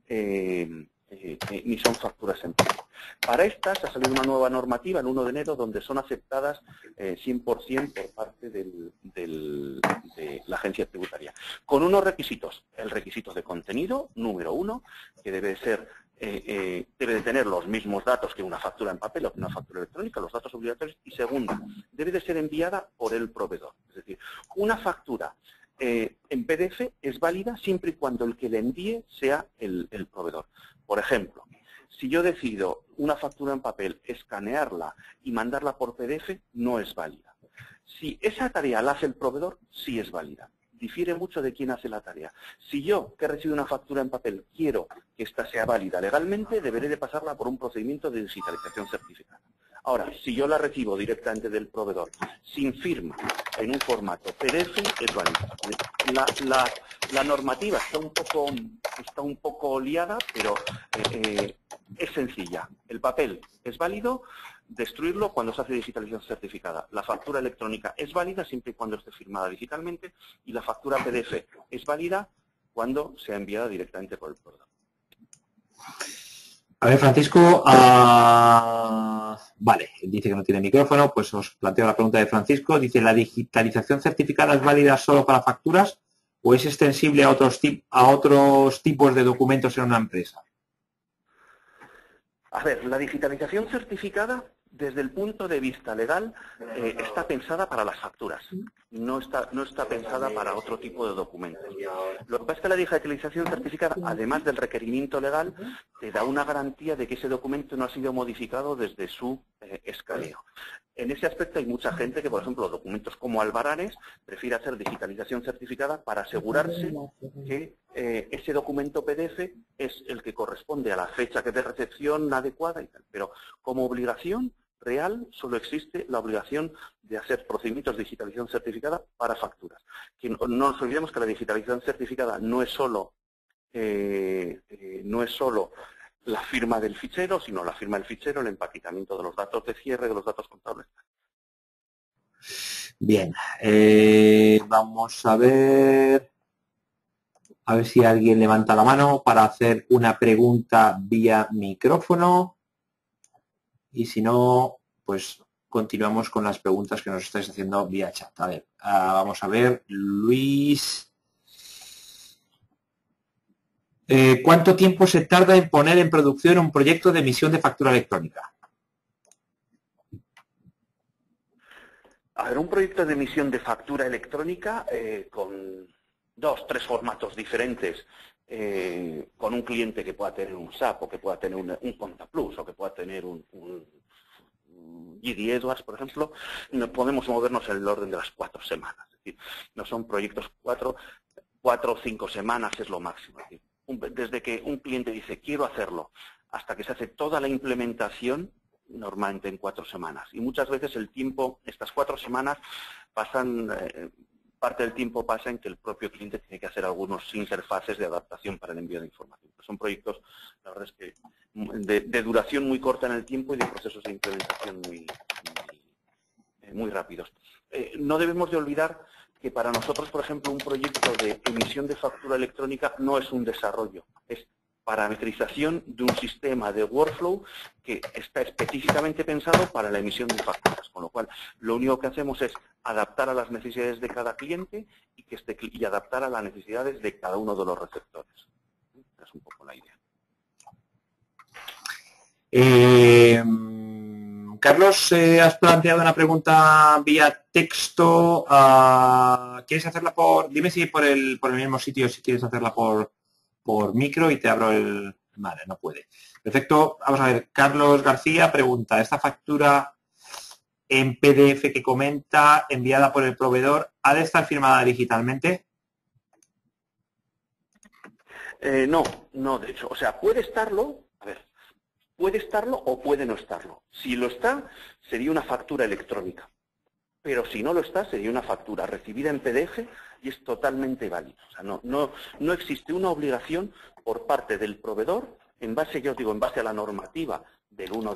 facturas en papel. Para estas ha salido una nueva normativa el 1 de enero donde son aceptadas 100% por parte de la agencia tributaria. Con unos requisitos. El requisito de contenido, número 1, que debe de tener los mismos datos que una factura en papel o que una factura electrónica, los datos obligatorios. Y segunda, debe de ser enviada por el proveedor. Es decir, una factura en PDF es válida siempre y cuando el que le envíe sea el proveedor. Por ejemplo, si yo decido una factura en papel, escanearla y mandarla por PDF, no es válida. Si esa tarea la hace el proveedor, sí es válida. Difiere mucho de quién hace la tarea. Si yo, que he recibido una factura en papel, quiero que ésta sea válida legalmente, deberé de pasarla por un procedimiento de digitalización certificada. Ahora, si yo la recibo directamente del proveedor, sin firma, en un formato PDF, es válida. La normativa está un poco liada, pero es sencilla. El papel es válido, destruirlo cuando se hace digitalización certificada. La factura electrónica es válida siempre y cuando esté firmada digitalmente, y la factura PDF es válida cuando sea enviada directamente por el proveedor. A ver, Francisco, vale, dice que no tiene micrófono, pues os planteo la pregunta de Francisco. Dice, ¿la digitalización certificada es válida solo para facturas o es extensible a otros tipos de documentos en una empresa? A ver, la digitalización certificada, desde el punto de vista legal, está pensada para las facturas. No está pensada para otro tipo de documentos. Lo que pasa es que la digitalización certificada, además del requerimiento legal, te da una garantía de que ese documento no ha sido modificado desde su escaneo. En ese aspecto hay mucha gente que, por ejemplo, documentos como albaranes, prefiere hacer digitalización certificada para asegurarse que ese documento PDF es el que corresponde a la fecha de recepción adecuada y tal. Pero como obligación real solo existe la obligación de hacer procedimientos de digitalización certificada para facturas. Que no nos olvidemos que la digitalización certificada no es solo la firma del fichero, sino la firma del fichero, el empaquetamiento de los datos de cierre, de los datos contables. Bien, vamos a ver si alguien levanta la mano para hacer una pregunta vía micrófono. Y si no, pues continuamos con las preguntas que nos estáis haciendo vía chat. A ver, vamos a ver, Luis. ¿Cuánto tiempo se tarda en poner en producción un proyecto de emisión de factura electrónica? A ver, un proyecto de emisión de factura electrónica con 2, 3 formatos diferentes, con un cliente que pueda tener un SAP o que pueda tener un ContaPlus o que pueda tener un GD Edwards, por ejemplo, no podemos movernos en el orden de las 4 semanas. Es decir, no son proyectos 4 o 5 semanas es lo máximo. Es decir, desde que un cliente dice quiero hacerlo hasta que se hace toda la implementación, normalmente en 4 semanas. Y muchas veces el tiempo, estas 4 semanas pasan, parte del tiempo pasa en que el propio cliente tiene que hacer algunos interfaces de adaptación para el envío de información. Son proyectos, la verdad es que de duración muy corta en el tiempo y de procesos de implementación muy rápidos. No debemos de olvidar que para nosotros, por ejemplo, un proyecto de emisión de factura electrónica no es un desarrollo, es parametrización de un sistema de workflow que está específicamente pensado para la emisión de facturas, con lo cual lo único que hacemos es adaptar a las necesidades de cada cliente y adaptar a las necesidades de cada uno de los receptores. Es un poco la idea. Carlos, has planteado una pregunta vía texto. ¿Quieres hacerla dime si por el mismo sitio, si quieres hacerla por micro y te abro el... Vale, no puede. Perfecto. Vamos a ver. Carlos García pregunta, ¿esta factura en PDF que comenta, enviada por el proveedor, ha de estar firmada digitalmente? No, de hecho. O sea, puede estarlo, puede estarlo o puede no estarlo. Si lo está, sería una factura electrónica. Pero si no lo está, sería una factura recibida en PDF y es totalmente válido. O sea, no existe una obligación por parte del proveedor, en base, yo os digo, en base a la normativa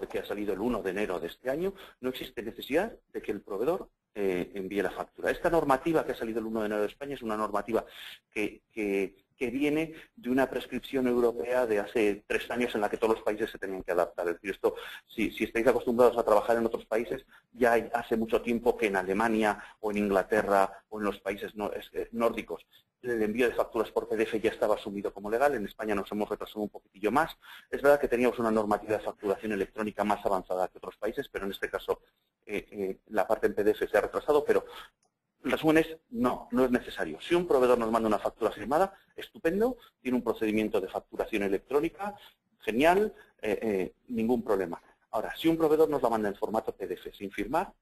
que ha salido el 1 de enero de este año, no existe necesidad de que el proveedor envíe la factura. Esta normativa que ha salido el 1 de enero de España es una normativa que viene de una prescripción europea de hace 3 años en la que todos los países se tenían que adaptar. Es decir, esto, si estáis acostumbrados a trabajar en otros países, ya hace mucho tiempo que en Alemania o en Inglaterra o en los países nórdicos el envío de facturas por PDF ya estaba asumido como legal. En España nos hemos retrasado un poquitillo más. Es verdad que teníamos una normativa de facturación electrónica más avanzada que otros países, pero en este caso la parte en PDF se ha retrasado, pero el resumen es, no es necesario. Si un proveedor nos manda una factura firmada, estupendo, tiene un procedimiento de facturación electrónica, genial, ningún problema. Ahora, si un proveedor nos la manda en formato PDF sin firmar,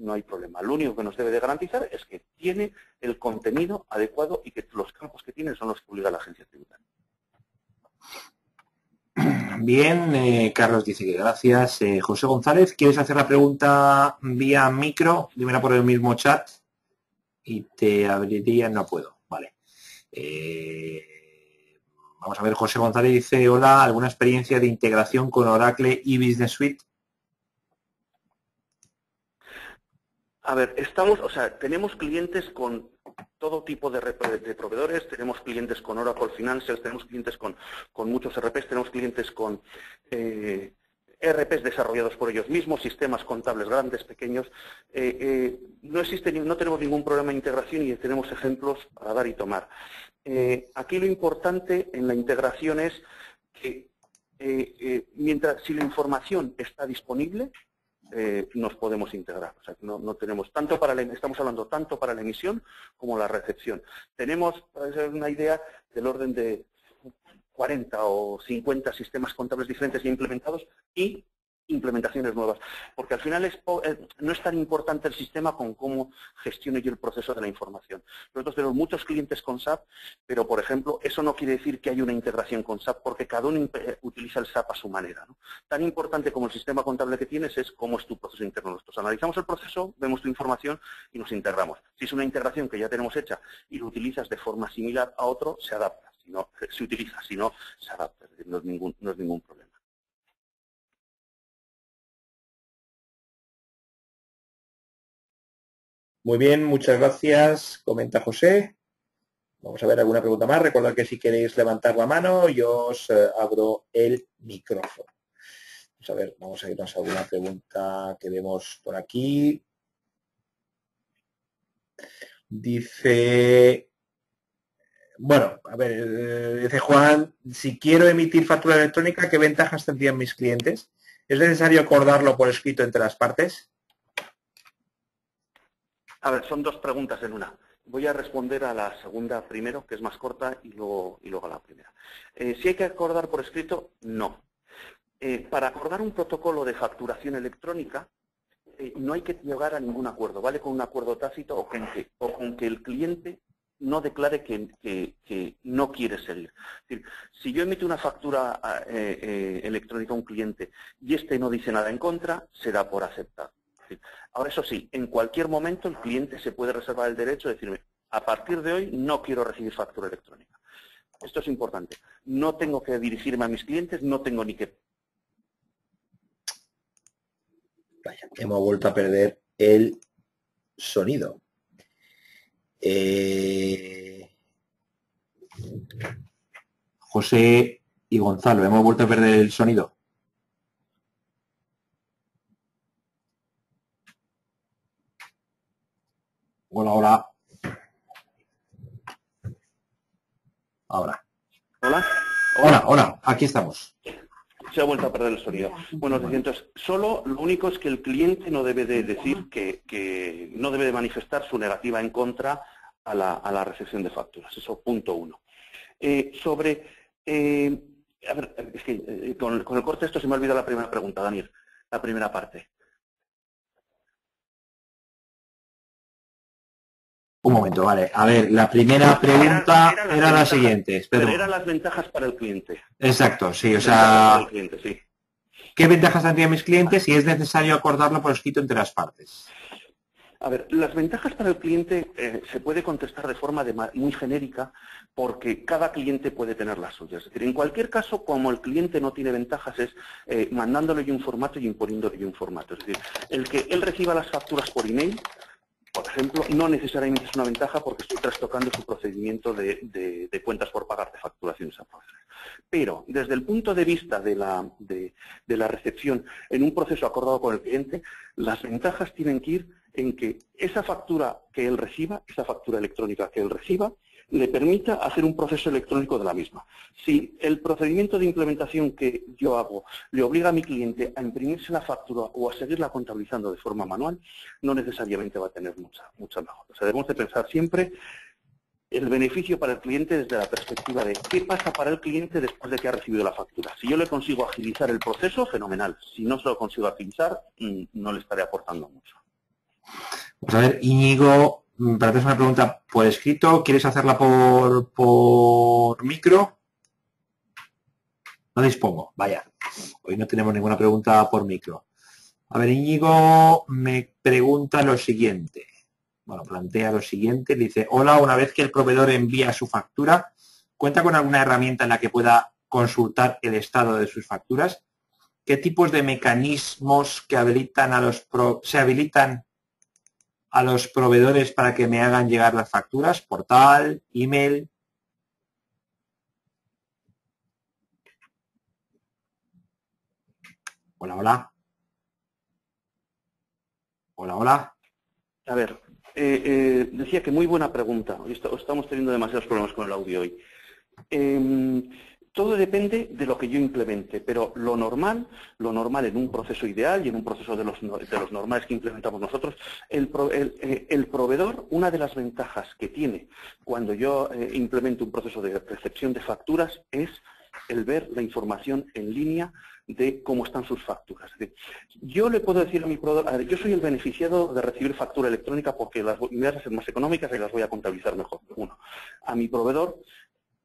no hay problema. Lo único que nos debe de garantizar es que tiene el contenido adecuado y que los campos que tiene son los que obliga la agencia tributaria. Bien, Carlos dice que gracias. José González, ¿quieres hacer la pregunta vía micro? Dímela por el mismo chat y te abriría. No puedo, vale. Vamos a ver, José González dice, hola, ¿alguna experiencia de integración con Oracle y Business Suite? A ver, tenemos clientes con todo tipo de proveedores, tenemos clientes con Oracle Financials, tenemos clientes con muchos RPs, tenemos clientes con RPs desarrollados por ellos mismos, sistemas contables grandes, pequeños. No tenemos ningún problema de integración y tenemos ejemplos para dar y tomar. Aquí lo importante en la integración es que si la información está disponible, nos podemos integrar. O sea, no tenemos estamos hablando tanto para la emisión como la recepción. Tenemos, para hacer una idea, del orden de 40 o 50 sistemas contables diferentes ya implementados y implementaciones nuevas, porque al final no es tan importante el sistema con cómo gestione yo el proceso de la información. Nosotros tenemos muchos clientes con SAP, pero, por ejemplo, eso no quiere decir que haya una integración con SAP, porque cada uno utiliza el SAP a su manera, ¿no? Tan importante como el sistema contable que tienes es cómo es tu proceso interno. Nosotros analizamos el proceso, vemos tu información y nos integramos. Si es una integración que ya tenemos hecha y lo utilizas de forma similar a otro, se adapta. Si no, se utiliza, si no, se adapta. No es ningún problema. Muy bien, muchas gracias. Comenta José. Vamos a ver alguna pregunta más. Recordad que si queréis levantar la mano, yo os abro el micrófono. Vamos a ver, vamos a irnos a alguna pregunta que vemos por aquí. Dice... Bueno, a ver, dice Juan, si quiero emitir factura electrónica, ¿qué ventajas tendrían mis clientes? ¿Es necesario acordarlo por escrito entre las partes? A ver, son dos preguntas en una. Voy a responder a la segunda primero, que es más corta, y luego a la primera. Si hay que acordar por escrito, no. Para acordar un protocolo de facturación electrónica, no hay que llegar a ningún acuerdo, ¿vale? Con un acuerdo tácito o con que el cliente no declare que no quiere seguir. Es decir, si yo emito una factura electrónica a un cliente y este no dice nada en contra, se da por aceptado. Ahora, eso sí, en cualquier momento el cliente se puede reservar el derecho de decirme, a partir de hoy no quiero recibir factura electrónica. Esto es importante. No tengo que dirigirme a mis clientes, no tengo ni que... Vaya, hemos vuelto a perder el sonido. José y Gonzalo, hemos vuelto a perder el sonido. Hola, hola. Ahora. ¿Hola? Hola, aquí estamos. Se ha vuelto a perder el sonido. Bueno, entonces, lo único es que el cliente no debe de decir que no debe de manifestar su negativa en contra a la recepción de facturas. Eso, punto uno. A ver, es que con el corte esto se me ha olvidado la primera pregunta, Daniel, la primera parte. Un momento, vale. A ver, la primera pregunta era la siguiente. Pero eran las ventajas para el cliente. Exacto, sí, o sea... Para el cliente, sí. ¿Qué ventajas tendrían mis clientes si es necesario acordarlo por escrito entre las partes? A ver, las ventajas para el cliente se puede contestar de forma muy genérica porque cada cliente puede tener las suyas. Es decir, en cualquier caso, como el cliente no tiene ventajas, es mandándole yo un formato y imponiéndole yo un formato. Es decir, el que él reciba las facturas por email, por ejemplo, no necesariamente es una ventaja porque estoy trastocando su procedimiento de cuentas por pagar, de facturaciones a proceder. Pero desde el punto de vista de la recepción en un proceso acordado con el cliente, las ventajas tienen que ir en que esa factura que él reciba, esa factura electrónica que él reciba, le permita hacer un proceso electrónico de la misma. Si el procedimiento de implementación que yo hago le obliga a mi cliente a imprimirse la factura o a seguirla contabilizando de forma manual, no necesariamente va a tener mucha mejora. O sea, debemos de pensar siempre el beneficio para el cliente desde la perspectiva de qué pasa para el cliente después de que ha recibido la factura. Si yo le consigo agilizar el proceso, fenomenal. Si no se lo consigo agilizar, no le estaré aportando mucho. Vamos a ver, Íñigo, para hacer una pregunta por escrito, ¿quieres hacerla por micro? No dispongo, vaya. Hoy no tenemos ninguna pregunta por micro. A ver, Íñigo me pregunta lo siguiente. Bueno, plantea lo siguiente. Dice, hola, una vez que el proveedor envía su factura, ¿cuenta con alguna herramienta en la que pueda consultar el estado de sus facturas? ¿Qué tipos de mecanismos que habilitan se habilitan a los proveedores para que me hagan llegar las facturas? ¿Portal? ¿Email? Hola, hola. Hola, hola. A ver, decía que muy buena pregunta. Estamos teniendo demasiados problemas con el audio hoy. Todo depende de lo que yo implemente, pero lo normal en un proceso ideal y en un proceso de los normales que implementamos nosotros, el proveedor, una de las ventajas que tiene cuando yo implemento un proceso de recepción de facturas es el ver la información en línea de cómo están sus facturas. Es decir, yo le puedo decir a mi proveedor, yo soy el beneficiado de recibir factura electrónica porque me van a ser más económicas y las voy a contabilizar mejor. Uno, a mi proveedor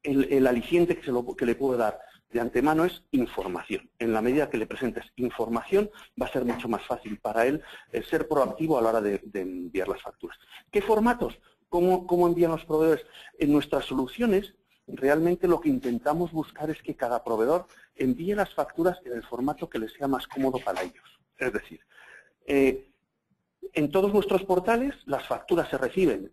el aliciente que le puedo dar de antemano es información. En la medida que le presentes información, va a ser mucho más fácil para él ser proactivo a la hora de enviar las facturas. ¿Qué formatos? ¿Cómo envían los proveedores? En nuestras soluciones, realmente lo que intentamos buscar es que cada proveedor envíe las facturas en el formato que les sea más cómodo para ellos. Es decir, en todos nuestros portales las facturas se reciben.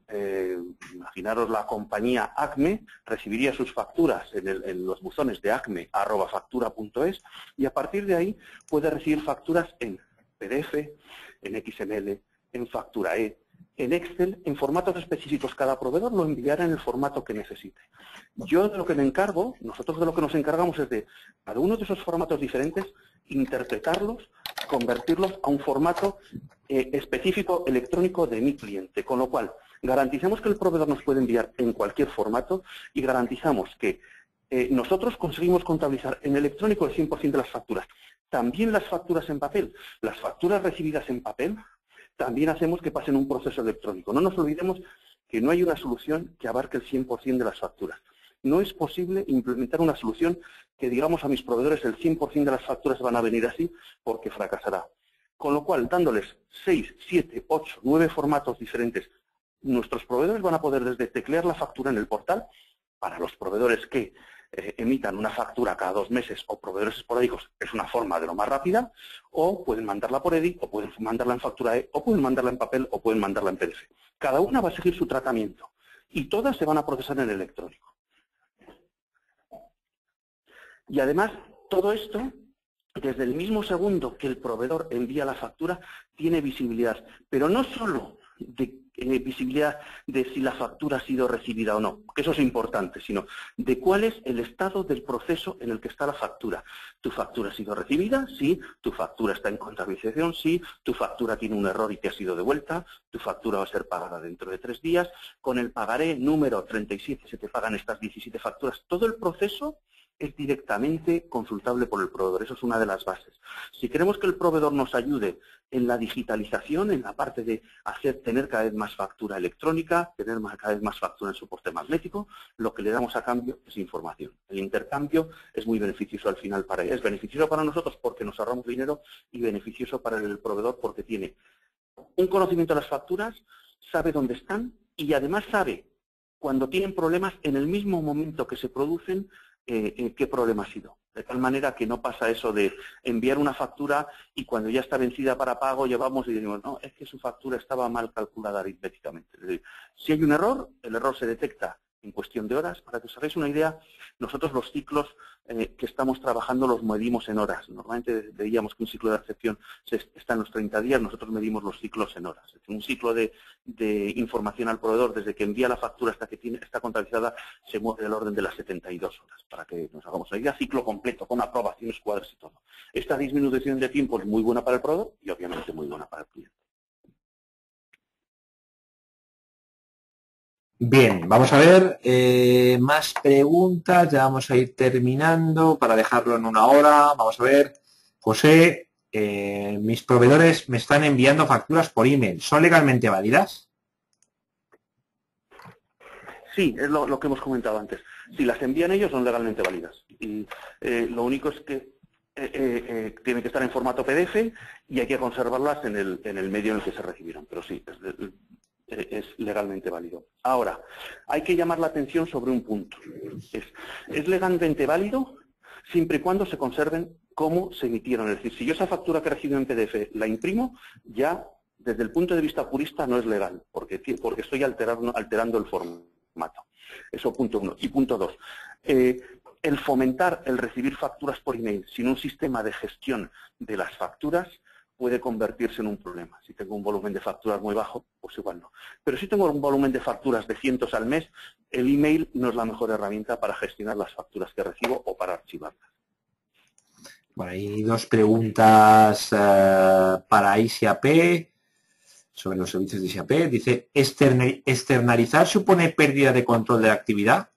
Imaginaros la compañía ACME recibiría sus facturas en los buzones de acme@factura.es y a partir de ahí puede recibir facturas en PDF, en XML, en Factura-E, en Excel, en formatos específicos. Cada proveedor lo enviará en el formato que necesite. Yo de lo que me encargo, nosotros de lo que nos encargamos es de cada uno de esos formatos diferentes, interpretarlos, convertirlos a un formato específico electrónico de mi cliente, con lo cual garantizamos que el proveedor nos puede enviar en cualquier formato y garantizamos que nosotros conseguimos contabilizar en electrónico el 100% de las facturas. También las facturas en papel, las facturas recibidas en papel, también hacemos que pasen un proceso electrónico. No nos olvidemos que no hay una solución que abarque el 100% de las facturas. No es posible implementar una solución que digamos a mis proveedores el 100% de las facturas van a venir así porque fracasará. Con lo cual, dándoles 6, 7, 8, 9 formatos diferentes, nuestros proveedores van a poder desde teclear la factura en el portal, para los proveedores que emitan una factura cada 2 meses o proveedores esporádicos, es una forma de lo más rápida, o pueden mandarla por EDI, o pueden mandarla en Factura-E, o pueden mandarla en papel, o pueden mandarla en PDF. Cada una va a seguir su tratamiento y todas se van a procesar en electrónico. Y además, todo esto, desde el mismo segundo que el proveedor envía la factura, tiene visibilidad. Pero no solo de visibilidad de si la factura ha sido recibida o no, que eso es importante, sino de cuál es el estado del proceso en el que está la factura. ¿Tu factura ha sido recibida? Sí. ¿Tu factura está en contabilización? Sí. ¿Tu factura tiene un error y te ha sido devuelta? ¿Tu factura va a ser pagada dentro de 3 días? Con el pagaré número 37 se te pagan estas 17 facturas. Todo el proceso es directamente consultable por el proveedor. Eso es una de las bases. Si queremos que el proveedor nos ayude en la digitalización, en la parte de tener cada vez más factura electrónica, tener cada vez más factura en soporte magnético, lo que le damos a cambio es información. El intercambio es muy beneficioso al final para él. Es beneficioso para nosotros porque nos ahorramos dinero y beneficioso para el proveedor porque tiene un conocimiento de las facturas, sabe dónde están y además sabe cuando tienen problemas en el mismo momento que se producen qué problema ha sido. De tal manera que no pasa eso de enviar una factura y cuando ya está vencida para pago llevamos y decimos, no, es que su factura estaba mal calculada aritméticamente. Es decir, si hay un error, el error se detecta en cuestión de horas. Para que os hagáis una idea, nosotros los ciclos que estamos trabajando los medimos en horas. Normalmente veíamos que un ciclo de recepción está en los 30 días, nosotros medimos los ciclos en horas. Es decir, un ciclo de información al proveedor desde que envía la factura hasta que está contabilizada se mueve del orden de las 72 horas, para que nos hagamos una idea, ciclo completo, con aprobaciones, cuadros y todo. Esta disminución de tiempo es muy buena para el proveedor y obviamente muy buena para el cliente. Bien, vamos a ver más preguntas, ya vamos a ir terminando para dejarlo en 1 hora. Vamos a ver, José, mis proveedores me están enviando facturas por email. ¿Son legalmente válidas? Sí, es lo que hemos comentado antes. Si las envían ellos, son legalmente válidas. Y lo único es que tienen que estar en formato PDF y hay que conservarlas en el medio en el que se recibieron. Pero sí, es legalmente válido. Ahora, hay que llamar la atención sobre un punto. Es legalmente válido siempre y cuando se conserven cómo se emitieron. Es decir, si yo esa factura que he recibido en PDF la imprimo, ya desde el punto de vista jurista no es legal, porque estoy alterando el formato. Eso punto uno. Y punto dos, el fomentar el recibir facturas por email sin un sistema de gestión de las facturas puede convertirse en un problema. Si tengo un volumen de facturas muy bajo, pues igual no. Pero si tengo un volumen de facturas de cientos al mes, el email no es la mejor herramienta para gestionar las facturas que recibo o para archivarlas. Bueno, hay dos preguntas para ISIAP sobre los servicios de ISIAP. Dice, ¿externalizar supone pérdida de control de la actividad?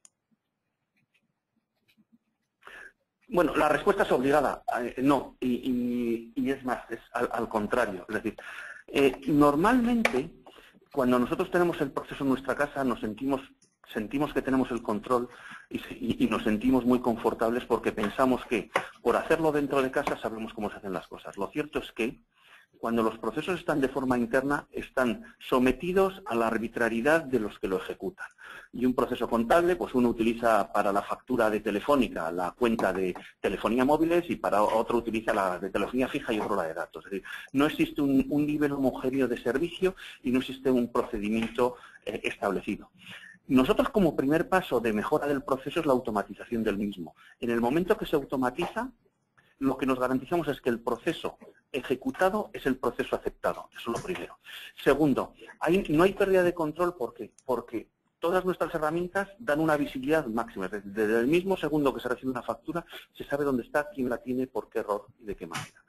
Bueno, la respuesta es obligada, no, y es más, es al contrario. Es decir, normalmente, cuando nosotros tenemos el proceso en nuestra casa, nos sentimos que tenemos el control y nos sentimos muy confortables porque pensamos que por hacerlo dentro de casa sabemos cómo se hacen las cosas. Lo cierto es que cuando los procesos están de forma interna, están sometidos a la arbitrariedad de los que lo ejecutan. Y un proceso contable, pues uno utiliza para la factura de Telefónica la cuenta de telefonía móviles y para otro utiliza la de telefonía fija y otro la de datos. Es decir, no existe un nivel homogéneo de servicio y no existe un procedimiento establecido. Nosotros, como primer paso de mejora del proceso, es la automatización del mismo. En el momento que se automatiza, lo que nos garantizamos es que el proceso ejecutado es el proceso aceptado. Eso es lo primero. Segundo, no hay pérdida de control. ¿Por qué? Porque todas nuestras herramientas dan una visibilidad máxima. Desde el mismo segundo que se recibe una factura, se sabe dónde está, quién la tiene, por qué error y de qué manera.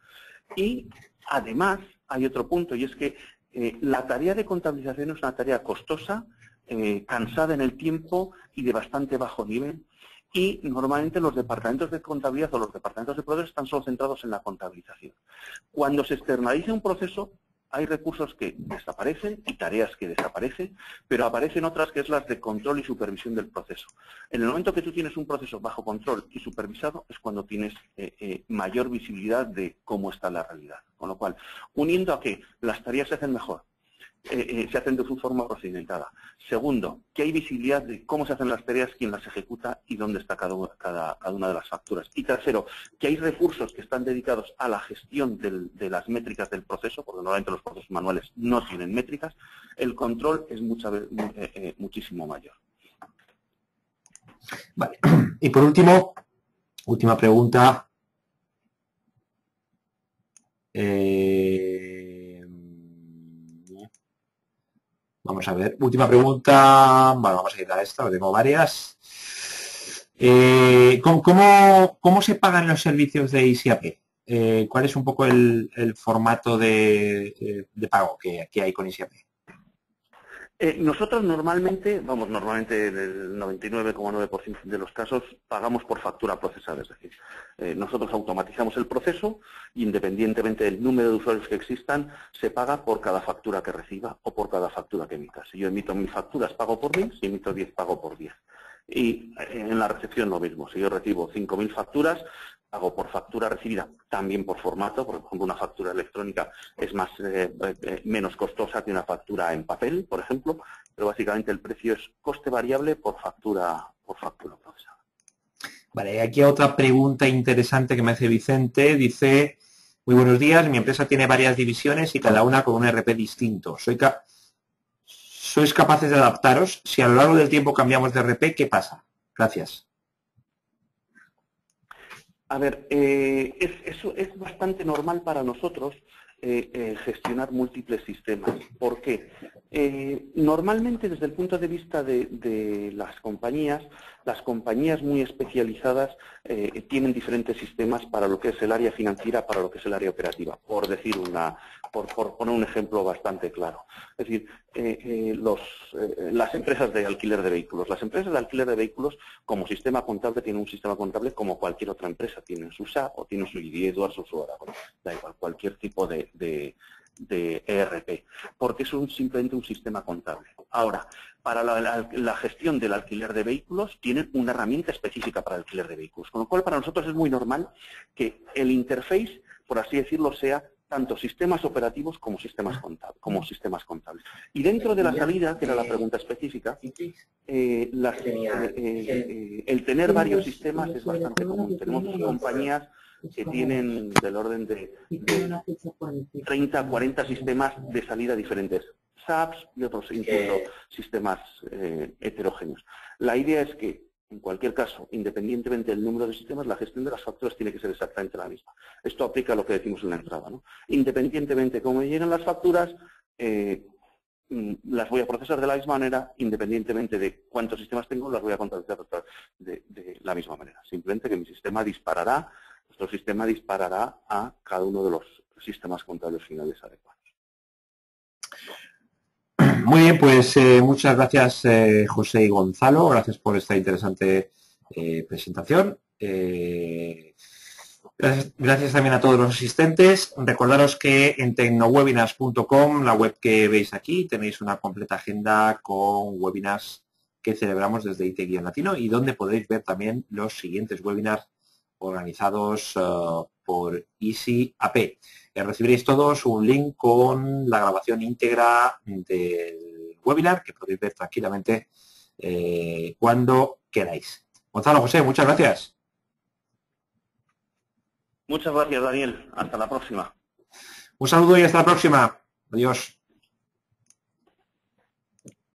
Y además hay otro punto, y es que la tarea de contabilización es una tarea costosa, cansada en el tiempo y de bastante bajo nivel. Y normalmente los departamentos de contabilidad o los departamentos de proveedores están solo centrados en la contabilización. Cuando se externaliza un proceso, hay recursos que desaparecen y tareas que desaparecen, pero aparecen otras que es las de control y supervisión del proceso. En el momento que tú tienes un proceso bajo control y supervisado es cuando tienes mayor visibilidad de cómo está la realidad. Con lo cual, uniendo a que las tareas se hacen mejor, se hacen de su forma procedimentada. Segundo, que hay visibilidad de cómo se hacen las tareas, quién las ejecuta y dónde está cada una de las facturas. Y tercero, que hay recursos que están dedicados a la gestión de las métricas del proceso, porque normalmente los procesos manuales no tienen métricas. El control es muchísimo mayor. Vale. Y por último, última pregunta. Vamos a ver, última pregunta. Bueno, vamos a ir a esta, tengo varias. ¿Cómo se pagan los servicios de ISIAP? ¿Cuál es un poco el formato de pago que hay con ISIAP? Nosotros normalmente el 99,9% de los casos pagamos por factura procesada, es decir, nosotros automatizamos el proceso y independientemente del número de usuarios que existan, se paga por cada factura que reciba o por cada factura que emita. Si yo emito 1000 facturas, pago por 1000, si emito 10, pago por 10. Y en la recepción lo mismo, si yo recibo 5000 facturas, pago por factura recibida, también por formato. Por ejemplo, una factura electrónica es menos costosa que una factura en papel, por ejemplo, pero básicamente el precio es coste variable por factura procesada. Vale, aquí otra pregunta interesante que me hace Vicente. Dice, muy buenos días, mi empresa tiene varias divisiones y cada una con un ERP distinto. ¿Sois capaces de adaptaros? Si a lo largo del tiempo cambiamos de ERP, ¿qué pasa? Gracias. A ver, eso es bastante normal para nosotros gestionar múltiples sistemas. ¿Por qué? Normalmente, desde el punto de vista de las compañías muy especializadas tienen diferentes sistemas para lo que es el área financiera, para lo que es el área operativa, por decir por poner un ejemplo bastante claro. Es decir, las empresas de alquiler de vehículos. Las empresas de alquiler de vehículos, como sistema contable, tienen un sistema contable como cualquier otra empresa. Tienen su SAP o tienen su IDIEDUAR, su Oracle. Da igual, cualquier tipo de ERP, porque es simplemente un sistema contable. Ahora, para la gestión del alquiler de vehículos, tienen una herramienta específica para el alquiler de vehículos, con lo cual para nosotros es muy normal que el interface, por así decirlo, sea tanto sistemas operativos como sistemas contables. Y dentro de la salida, que era la pregunta específica, el tener varios sistemas es bastante común. Tenemos compañías que tienen del orden de 30 a 40 sistemas de salida diferentes, SAPs y otros incluso sistemas heterogéneos. La idea es que, en cualquier caso, independientemente del número de sistemas, la gestión de las facturas tiene que ser exactamente la misma. Esto aplica a lo que decimos en la entrada, ¿no? Independientemente de cómo lleguen las facturas, las voy a procesar de la misma manera, independientemente de cuántos sistemas tengo, las voy a contabilizar de la misma manera. Simplemente que mi sistema disparará, nuestro sistema disparará a cada uno de los sistemas contables finales adecuados. Muy bien, pues muchas gracias José y Gonzalo, gracias por esta interesante presentación. Gracias también a todos los asistentes. Recordaros que en tecnowebinars.com, la web que veis aquí, tenéis una completa agenda con webinars que celebramos desde IT-Latino y donde podéis ver también los siguientes webinars organizados por Easy AP. Recibiréis todos un link con la grabación íntegra del webinar que podéis ver tranquilamente cuando queráis. Gonzalo, José, muchas gracias. Muchas gracias, Daniel. Hasta la próxima. Un saludo y hasta la próxima. Adiós.